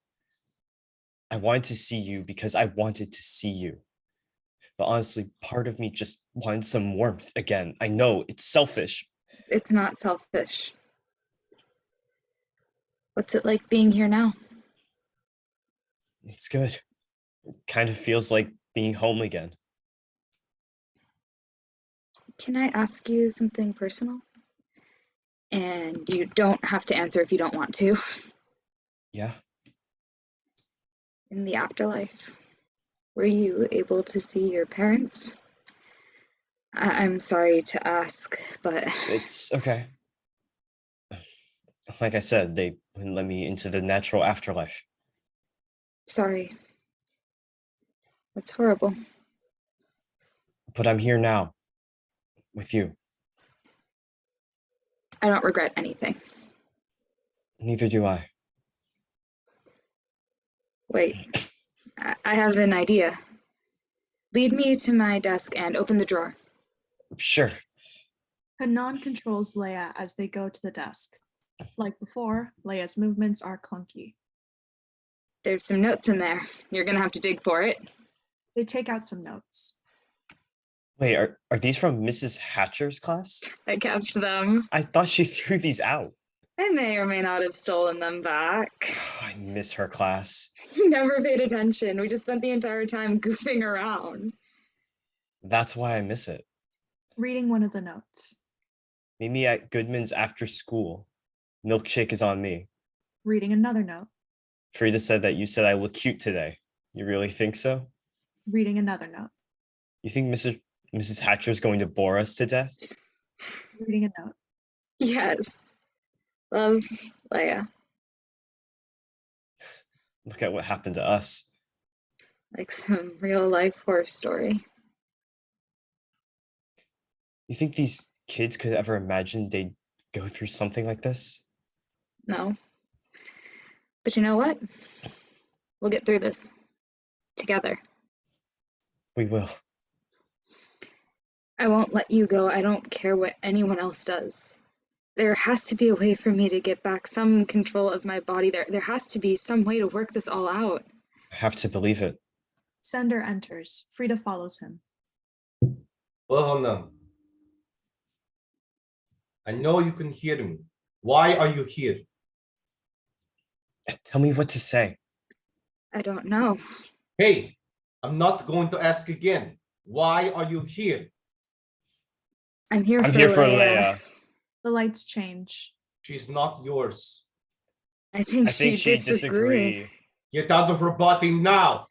I wanted to see you because I wanted to see you. But honestly, part of me just wanted some warmth again. I know it's selfish. It's not selfish. What's it like being here now? It's good. It kind of feels like being home again. Can I ask you something personal? And you don't have to answer if you don't want to. Yeah. In the afterlife, were you able to see your parents? I'm sorry to ask, but... It's okay. Like I said, they wouldn't let me into the natural afterlife. Sorry. That's horrible. But I'm here now. With you. I don't regret anything. Neither do I. Wait, I have an idea. Lead me to my desk and open the drawer. Sure. Hanan controls Leia as they go to the desk. Like before, Leia's movements are clunky. There's some notes in there. You're gonna have to dig for it. They take out some notes. Wait, are these from Mrs. Hatcher's class? I kept them. I thought she threw these out. I may or may not have stolen them back. I miss her class. You never paid attention. We just spent the entire time goofing around. That's why I miss it. Reading one of the notes. Meet me at Goodman's after school. Milkshake is on me. Reading another note. Frida said that you said I look cute today. You really think so? Reading another note. You think Mrs. Hatcher is going to bore us to death? Reading a note. Yes. Love, Leia. Look at what happened to us. Like some real life horror story. You think these kids could ever imagine they'd go through something like this? No. But you know what? We'll get through this. Together. We will. I won't let you go. I don't care what anyone else does. There has to be a way for me to get back some control of my body. There has to be some way to work this all out. I have to believe it. Sender enters. Frida follows him. Well, Hanan, I know you can hear me. Why are you here? Tell me what to say. I don't know. Hey, I'm not going to ask again. Why are you here? I'm here I'm for here for Leia. Leia. The lights change. She's not yours. I think I think she she disagree. disagree. Get out of her body now.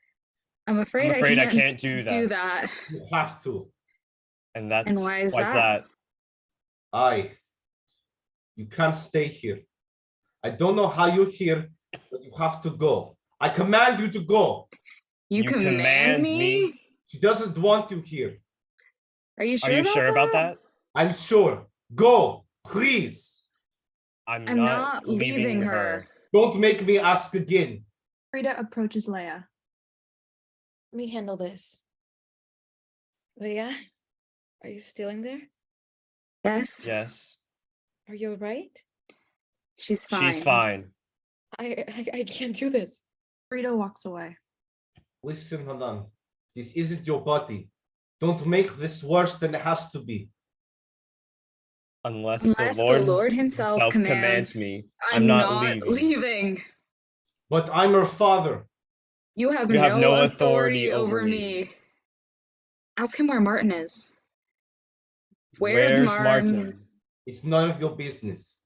I'm afraid, I'm afraid I I can't can't do do that. that. You have to. And that's And why is why's that? You can't stay here. I don't know how you're here, but you have to go. I command you to go. You command me? She doesn't want you here. Are you Are sure you about sure about that? I'm sure. Go, please. I'm I'm not leaving her. Don't make me ask again. Frida approaches Leia. Let me handle this. Leia, are you still in there? Yes? Yes. Are you all right? She's fine. She's fine. I can't do this. Frida walks away. Listen, Hanan. This isn't your body. Don't make this worse than it has to be. Unless Unless the the Lord, Lord himself commands me, I'm not leaving. leaving. But I'm her father. You have You have no no authority authority over over me. Ask him where Martin is. Where's Martin? Martin? It's none of your business.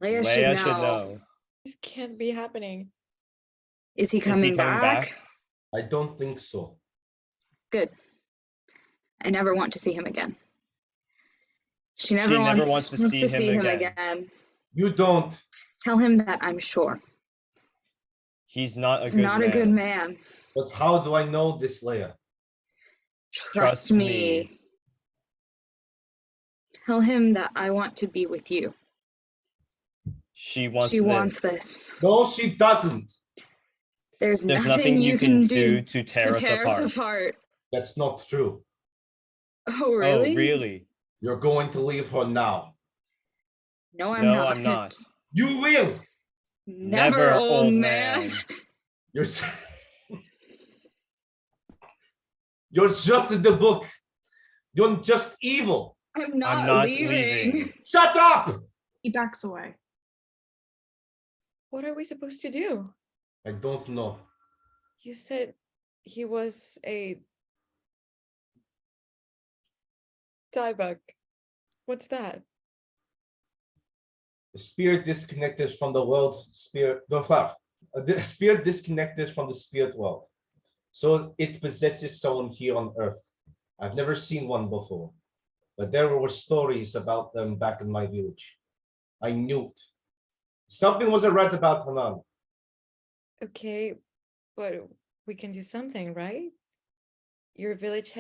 Leia, Leia should know. This can't be happening. Is he Is he coming coming back? back? I don't think so. Good. I never want to see him again. She never never wants to see him again. You don't. Tell him that I'm sure. He's not a He's good not man. a good man. But how do I know this, Leia? Trust me. Tell him that I want to be with you. She wants She this. wants this. No, she doesn't. There's There's nothing you can do to tear us apart. That's not true. Oh, really? Oh, really? You're going to leave her now. No, I'm No, not. I'm not. You will. Never, old man. You're You're just in the book. You're just evil. I'm not, not leaving. leaving. Shut up! He backs away. What are we supposed to do? I don't know. You said he was a Dybbuk. What's that? The spirit disconnected from the world, the spirit disconnected from the spirit world. So it possesses someone here on earth. I've never seen one before, but there were stories about them back in my village. I knew it. Something wasn't right about Hanan. Okay, but we can do something, right? Your village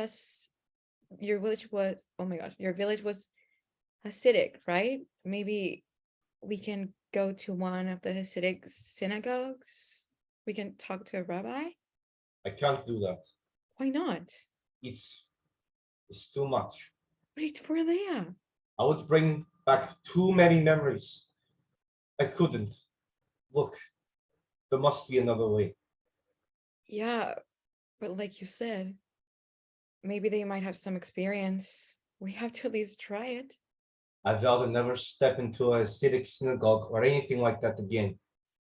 was, oh my gosh, your village was Hasidic, right? Maybe we can go to one of the Hasidic synagogues. We can talk to a rabbi. I can't do that. Why not? It's too much. But it's for Leia. I would bring back too many memories. I couldn't. Look, there must be another way. Yeah, but like you said, maybe they might have some experience. We have to at least try it. I vow to never step into a Hasidic synagogue or anything like that again.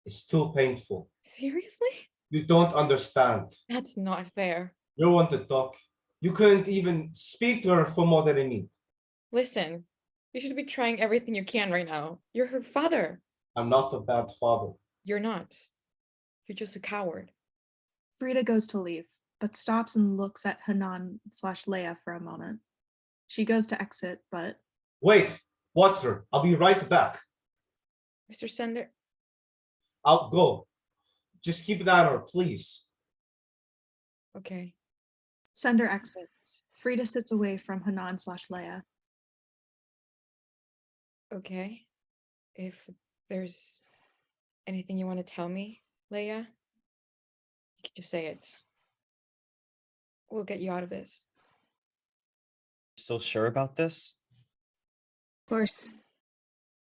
It's too painful. Seriously? You don't understand. That's not fair. You want to talk. You couldn't even speak to her for more than a minute. Listen, you should be trying everything you can right now. You're her father. I'm not a bad father. You're not. You're just a coward. Frida goes to leave, but stops and looks at Hanan/Leia for a moment. She goes to exit, but Wait, watch her. I'll be right back. Mr. Sender, I'll go. Just keep an eye on her, please. okay. Sender exits. Frida sits away from Hanan/Leia. Okay. If there's anything you want to tell me, Leia, you can just say it. We'll get you out of this. Still sure about this? Of course.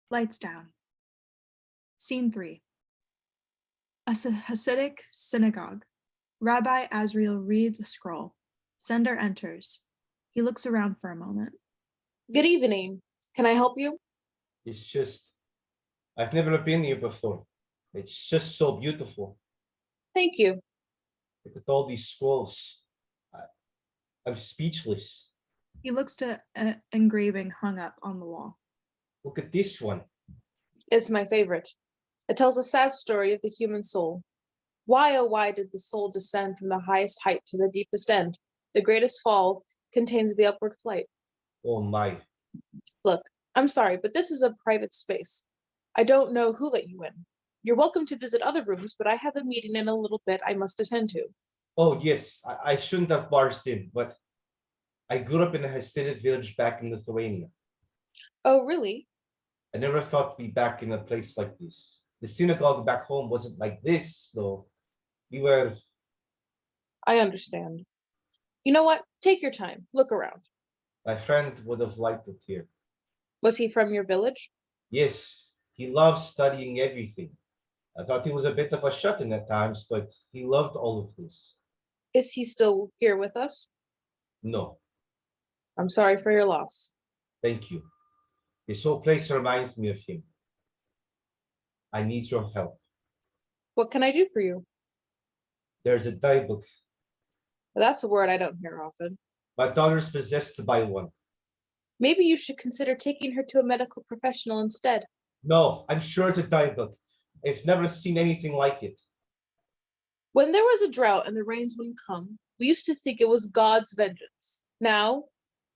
Lights down. Scene 3. A Hasidic synagogue. Rabbi Azriel reads a scroll. Sender enters. He looks around for a moment. Good evening. Can I help you? It's just I've never been here before. It's just so beautiful. Thank you. Look at all these scrolls. I'm speechless. He looks to an engraving hung up on the wall. Look at this one. It's my favorite. It tells a sad story of the human soul. Why, oh, why did the soul descend from the highest height to the deepest end? The greatest fall contains the upward flight. Oh my. Look, I'm sorry, but this is a private space. I don't know who let you in. You're welcome to visit other rooms, but I have a meeting in a little bit I must attend to. Oh yes, I shouldn't have barged in, but I grew up in a Hasidic village back in Lithuania. Oh, really? I never thought to be back in a place like this. The synagogue back home wasn't like this, though. We were. I understand. You know what? Take your time. Look around. My friend would have liked it here. Was he from your village? Yes, he loved studying everything. I thought he was a bit of a shut-in at times, but he loved all of this. Is he still here with us? No, I'm sorry for your loss. thank you. This whole place reminds me of him. I need your help. What can I do for you? There's a Dybbuk. That's a word I don't hear often. My daughter's possessed by one. Maybe you should consider taking her to a medical professional instead. No, I'm sure it's a Dybbuk. I've never seen anything like it. When there was a drought and the rains wouldn't come, we used to think it was God's vengeance. Now,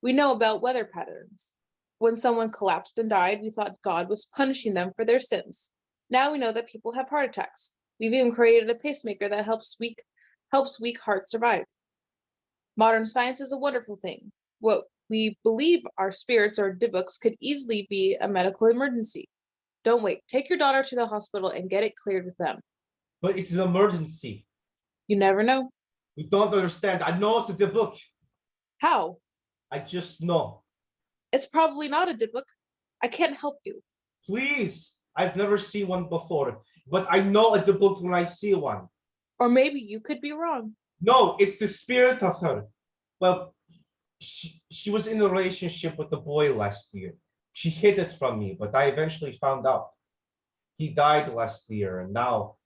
we know about weather patterns. When someone collapsed and died, we thought God was punishing them for their sins. Now we know that people have heart attacks. We've even created a pacemaker that helps weak hearts survive. Modern science is a wonderful thing. What we believe are spirits or dibbuks could easily be a medical emergency. Don't wait. Take your daughter to the hospital and get it cleared with them. But it's an emergency. You never know. You don't understand. I know it's a Dybbuk. How? I just know. It's probably not a Dybbuk. I can't help you. Please. I've never seen one before, but I know a Dybbuk when I see one. Or maybe you could be wrong. No, it's the spirit of her. Well, she was in a relationship with a boy last year. She hid it from me, but I eventually found out. He died last year, and now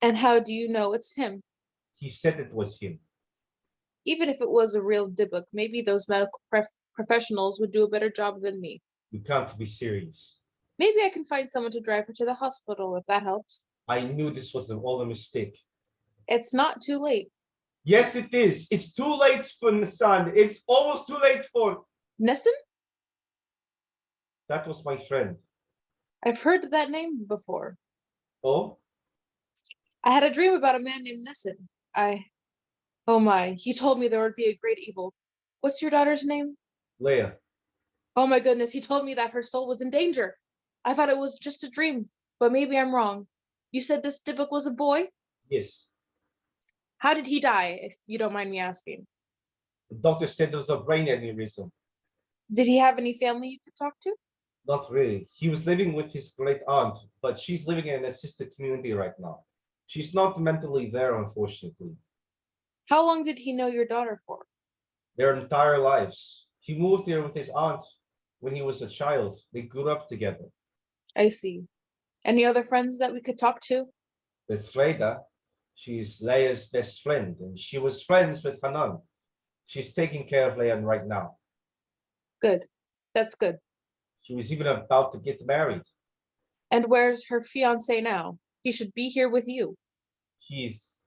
And how do you know it's him? he said it was him. Even if it was a real Dybbuk, maybe those medical professionals would do a better job than me. You can't be serious. Maybe I can find someone to drive her to the hospital if that helps. I knew this was all a mistake. It's not too late. Yes, it is. It's too late for Nissan. It's almost too late for. Nissen? That was my friend. I've heard that name before. Oh, I had a dream about a man named Nissen. Oh my, he told me there would be a great evil. What's your daughter's name? Leia. Oh my goodness, he told me that her soul was in danger. I thought it was just a dream, but maybe I'm wrong. You said this Dybbuk was a boy? Yes. How did he die, if you don't mind me asking? The doctor said there was a brain aneurysm. Did he have any family you could talk to? Not really. He was living with his great aunt, but she's living in an assisted community right now. She's not mentally there, unfortunately. How long did he know your daughter for? Their entire lives. He moved here with his aunt when he was a child. They grew up together. I see. Any other friends that we could talk to? There's Freda. She's Leia's best friend, and she was friends with Hanan. She's taking care of Leia right now. Good. That's good. She was even about to get married. And where's her fiance now? He should be here with you. He's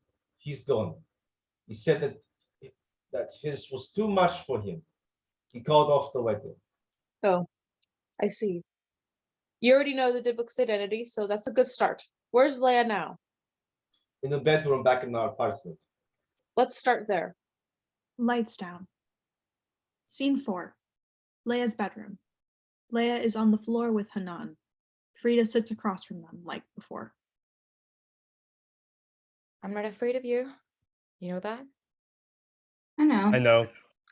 gone. He said that his was too much for him. He called off the wedding. Oh, I see. You already know the Dybbuk's identity, so that's a good start. Where's Leia now? In the bedroom back in our apartment. Let's start there. Lights down. Scene 4. Leia's bedroom. Leia is on the floor with Hanan. Frida sits across from them like before. I'm not afraid of you. You know that? I know. I know.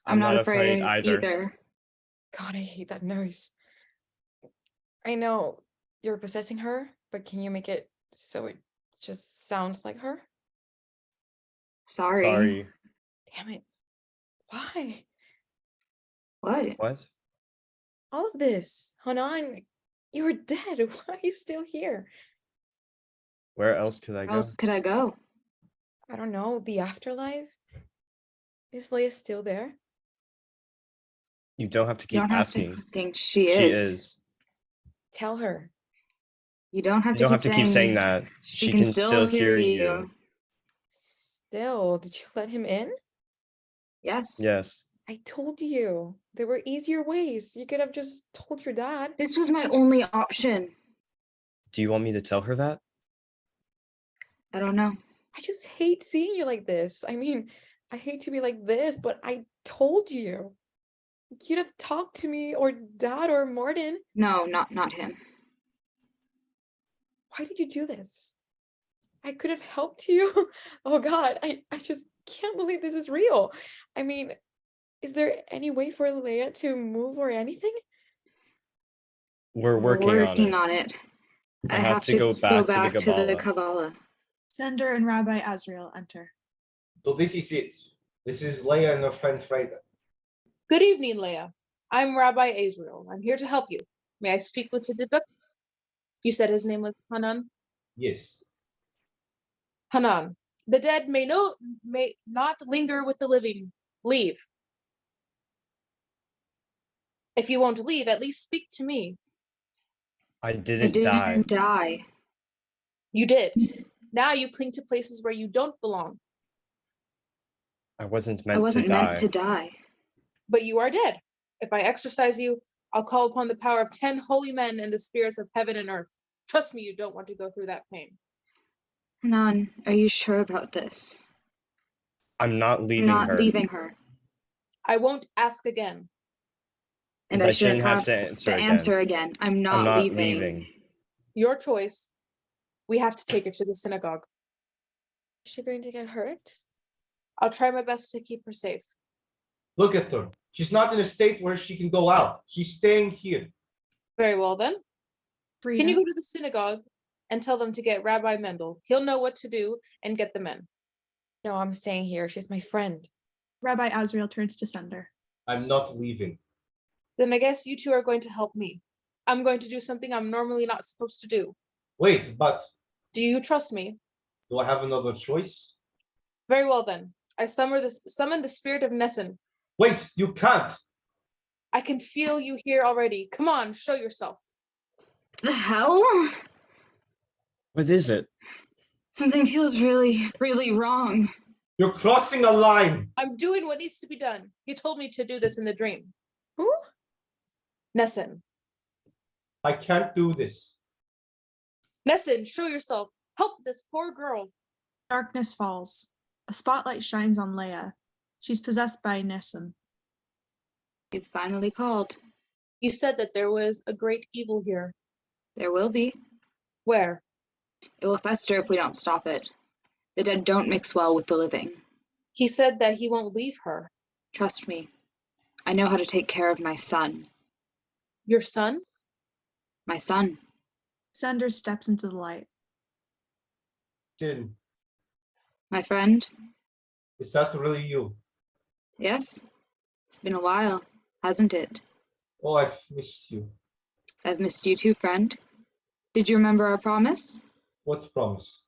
I'm not afraid either. either. God, I hate that noise. I know you're possessing her, but can you make it so it just sounds like her? Sorry. Damn it. Why? What? What? All of this. Hanan, You were dead. Why are you still here? Where else could I Where go? else could I go? I don't know. The afterlife? Is Leia still there? You don't have to You keep don't have asking. to think she She is. is. Tell her. You don't have You to don't keep have to keep saying that. She can still hear you. Still, did you let him in? Yes. Yes. I told you. There were easier ways. You could have just told your dad. This was my only option. Do you want me to tell her that? I don't know. I just hate seeing you like this. I mean, I hate to be like this, but I told you. You'd have talked to me or dad or Martin. No, not him. Why did you do this? I could have helped you. Oh God, I just can't believe this is real. I mean, is there any way for Leia to move or anything? We're We're working on it. I have to go back to the Kabbalah. Sender and Rabbi Azrael enter. So this is it. This is Leia and her friend Freda. Good evening, Leia. I'm Rabbi Azrael. I'm here to help you. May I speak with the Dybbuk? You said his name was Hanan? Yes. Hanan. The dead may not linger with the living. Leave. If you won't leave, at least speak to me. I I didn't didn't die. die. You did. Now you cling to places where you don't belong. I wasn't I meant wasn't to meant die. to die. But you are dead. If I exorcise you, I'll call upon the power of 10 holy men and the spirits of heaven and earth. Trust me, you don't want to go through that pain. Hanan, are you sure about this? I'm not I'm leaving not her. leaving her. I won't ask again. And I I shouldn't have to answer again. again. I'm I'm not not leaving. leaving. Your choice. We have to take her to the synagogue. Is she going to get hurt? I'll try my best to keep her safe. Look at her. She's not in a state where she can go out. She's staying here. Very well then. Frida. Can you go to the synagogue and tell them to get Rabbi Mendel? He'll know what to do and get the men. No, I'm staying here. She's my friend. Rabbi Azrael turns to Sender. I'm not leaving. Then I guess you two are going to help me. I'm going to do something I'm normally not supposed to do. Wait, but Do you trust me? do I have another choice? Very well then. I summon the spirit of Nessun. Wait, you can't. I can feel you here already. Come on, show yourself. The hell? What is it? Something feels really, really wrong. You're crossing a line. I'm doing what needs to be done. He told me to do this in the dream. Who? Nessun. I can't do this. Nessun, show yourself. Help this poor girl. Darkness falls. A spotlight shines on Leia. She's possessed by Nessun. You've finally called. You said that there was a great evil here. There will be. Where? It will fester if we don't stop it. The dead don't mix well with the living. He said that he won't leave her. Trust me. I know how to take care of my son. Your son? My son. Sender steps into the light. Sin, My friend. is that really you? Yes. It's been a while, hasn't it? Oh, I've missed you. I've missed you too, friend. Did you remember our promise? What promise?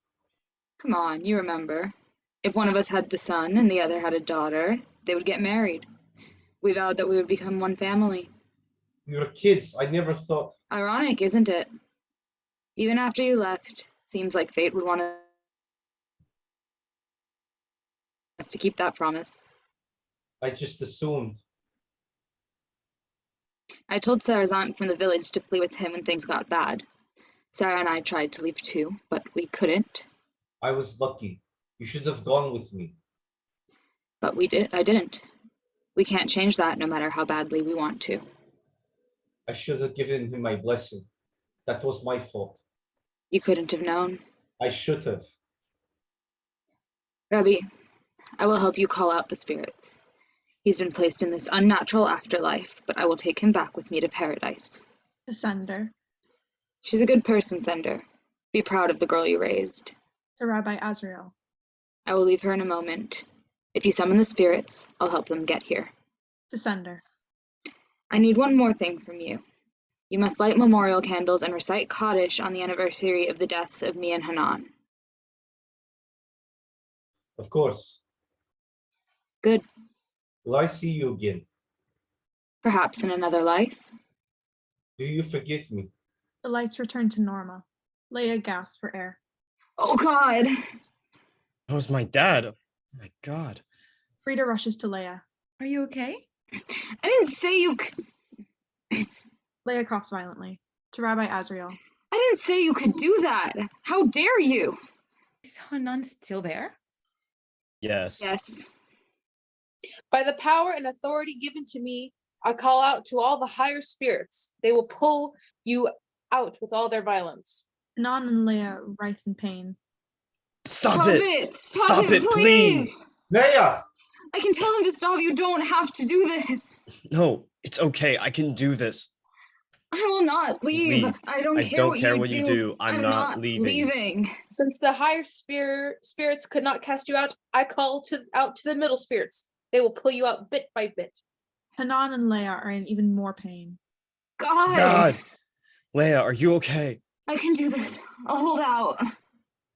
Come on, you remember. If one of us had the son and the other had a daughter, they would get married. We vowed that we would become one family. We were kids. I never thought. Ironic, isn't it? Even after you left, seems like fate would want us to keep that promise. I just assumed. I told Sarah's aunt from the village to flee with him when things got bad. Sarah and I tried to leave too, but we couldn't. I was lucky. You should have gone with me. But I didn't. We can't change that no matter how badly we want to. I should have given him my blessing. That was my fault. You couldn't have known. I should have. Rabbi, I will help you call out the spirits. He's been placed in this unnatural afterlife, but I will take him back with me to paradise. To Sender. She's a good person, Sender. Be proud of the girl you raised. To Rabbi Azrael. I will leave her in a moment. If you summon the spirits, I'll help them get here. To Sender. I need one more thing from you. You must light memorial candles and recite Kaddish on the anniversary of the deaths of me and Hanan. Of course. Good. Will I see you again? Perhaps in another life. Do you forgive me? The lights return to Norma. Leia gasps for air. Oh God! That was my dad. Oh my God. Frida rushes to Leia. Are you okay? I didn't say you could. Leia coughs violently. To Rabbi Azrael. I didn't say you could do that. How dare you? Is Hanan still there? Yes. Yes. By the power and authority given to me, I call out to all the higher spirits. They will pull you out with all their violence. Hanan and Leia writhe in pain. Stop it. Stop Stop it, it, please. Leia! I can tell him to stop. You don't have to do this. No, it's okay. I can do this. I will not leave. Leave. I don't I care, don't what, care you what you do. I'm not leaving. Since the higher spirits could not cast you out, I call out to the middle spirits. They will pull you out bit by bit. Hanan and Leia are in even more pain. God. Leia, are you okay? I can do this. I'll hold out.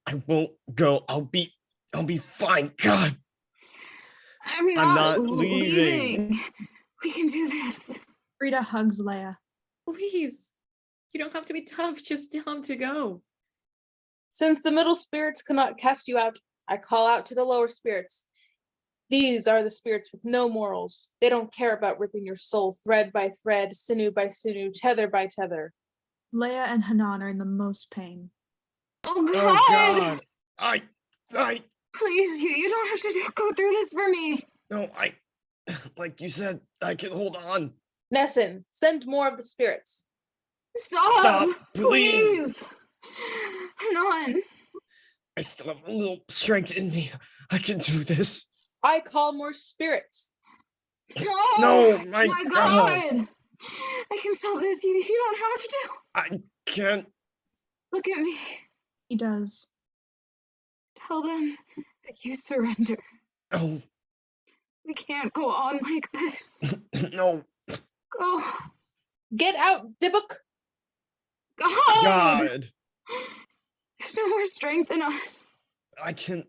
I won't go. I'll be fine. God. I'm not leaving. We can do this. Frida hugs Leia. Please. You don't have to be tough. Just tell him to go. Since the middle spirits cannot cast you out, I call out to the lower spirits. These are the spirits with no morals. They don't care about ripping your soul thread by thread, sinew by sinew, tether by tether. Leia and Hanan are in the most pain. Oh God! Oh God. I Please, you don't have to go through this for me. no, like you said, I can hold on. Nessun, send more of the spirits. Stop, please. Hanan. I still have a little strength in me. I can do this. I call more spirits. No, my God. God. I can stop this. You don't have to. I can't. Look at me. He does. Tell them that you surrender. No, We can't go on like this. no. Go. Get out, Dybbuk. God. God. There's no more strength in us. I can.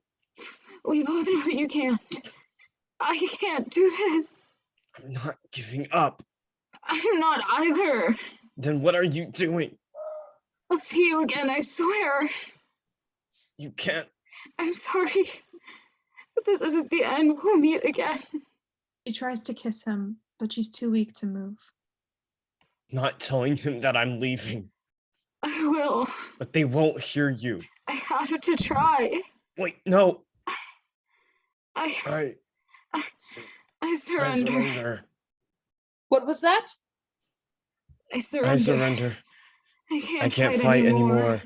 We both know that you can't. I can't do this. I'm not giving up. I'm not either. Then what are you doing? I'll see you again, I swear. You can't. I'm sorry. But this isn't the end. We'll meet again. She tries to kiss him, but she's too weak to move. Not telling him that I'm leaving. I will. But they won't hear you. I have to try. Wait, no. I I surrender. surrender. What was that? I surrender. I surrender. I can't fight anymore.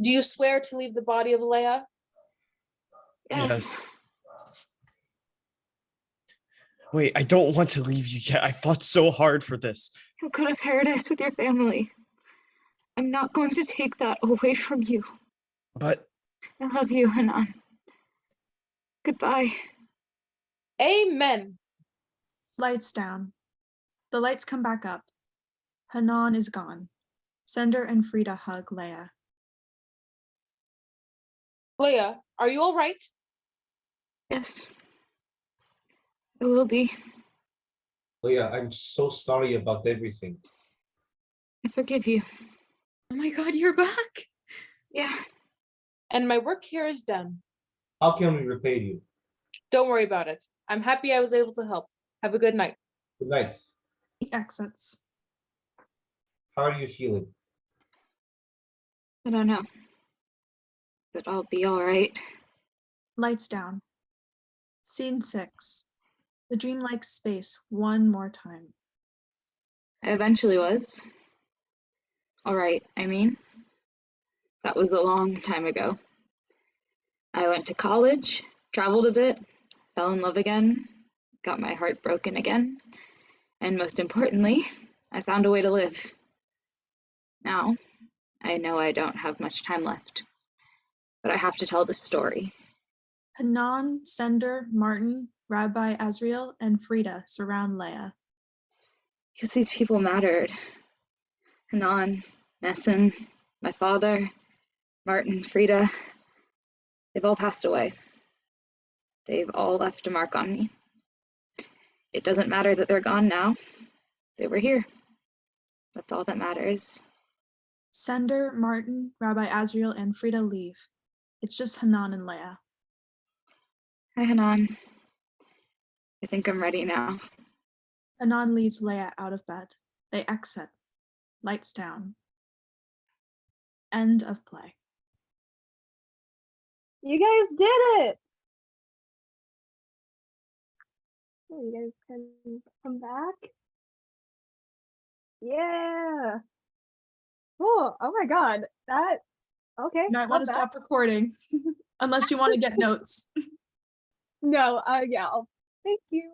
Do you swear to leave the body of Leia? Yes. Wait, I don't want to leave you yet. I fought so hard for this. You could have paradise with your family. I'm not going to take that away from you. But I love you, Hanan. Goodbye. Amen. Lights down. The lights come back up. Hanan is gone. Sender and Frida hug Leia. Leia, are you all right? Yes. I will be. Leia, I'm so sorry about everything. I forgive you. Oh my God, you're back. Yeah. And my work here is done. How can we repay you? Don't worry about it. I'm happy I was able to help. Have a good night. Good night. He exits. How are you feeling? I don't know. But I'll be all right. Lights down. Scene 6. The dreamlike space one more time. I eventually was. All right, I mean. That was a long time ago. I went to college, traveled a bit, fell in love again, got my heart broken again, and most importantly, I found a way to live. Now, I know I don't have much time left, but I have to tell this story. Hanan, Sender, Martin, Rabbi Azrael, and Frida surround Leia. Because these people mattered. Hanan, Nessun, my father, Martin, Frida, they've all passed away. They've all left a mark on me. It doesn't matter that they're gone now. They were here. That's all that matters. Sender, Martin, Rabbi Azriel, and Frida leave. It's just Hanan and Leia. Hi, Hanan. I think I'm ready now. Hanan leads Leia out of bed. They exit. Lights down. End of play. You guys did it! Oh, you guys can come back. Yeah. Oh my god. That okay. You might love want to that. stop recording unless you want to get notes. No, yeah. Thank you.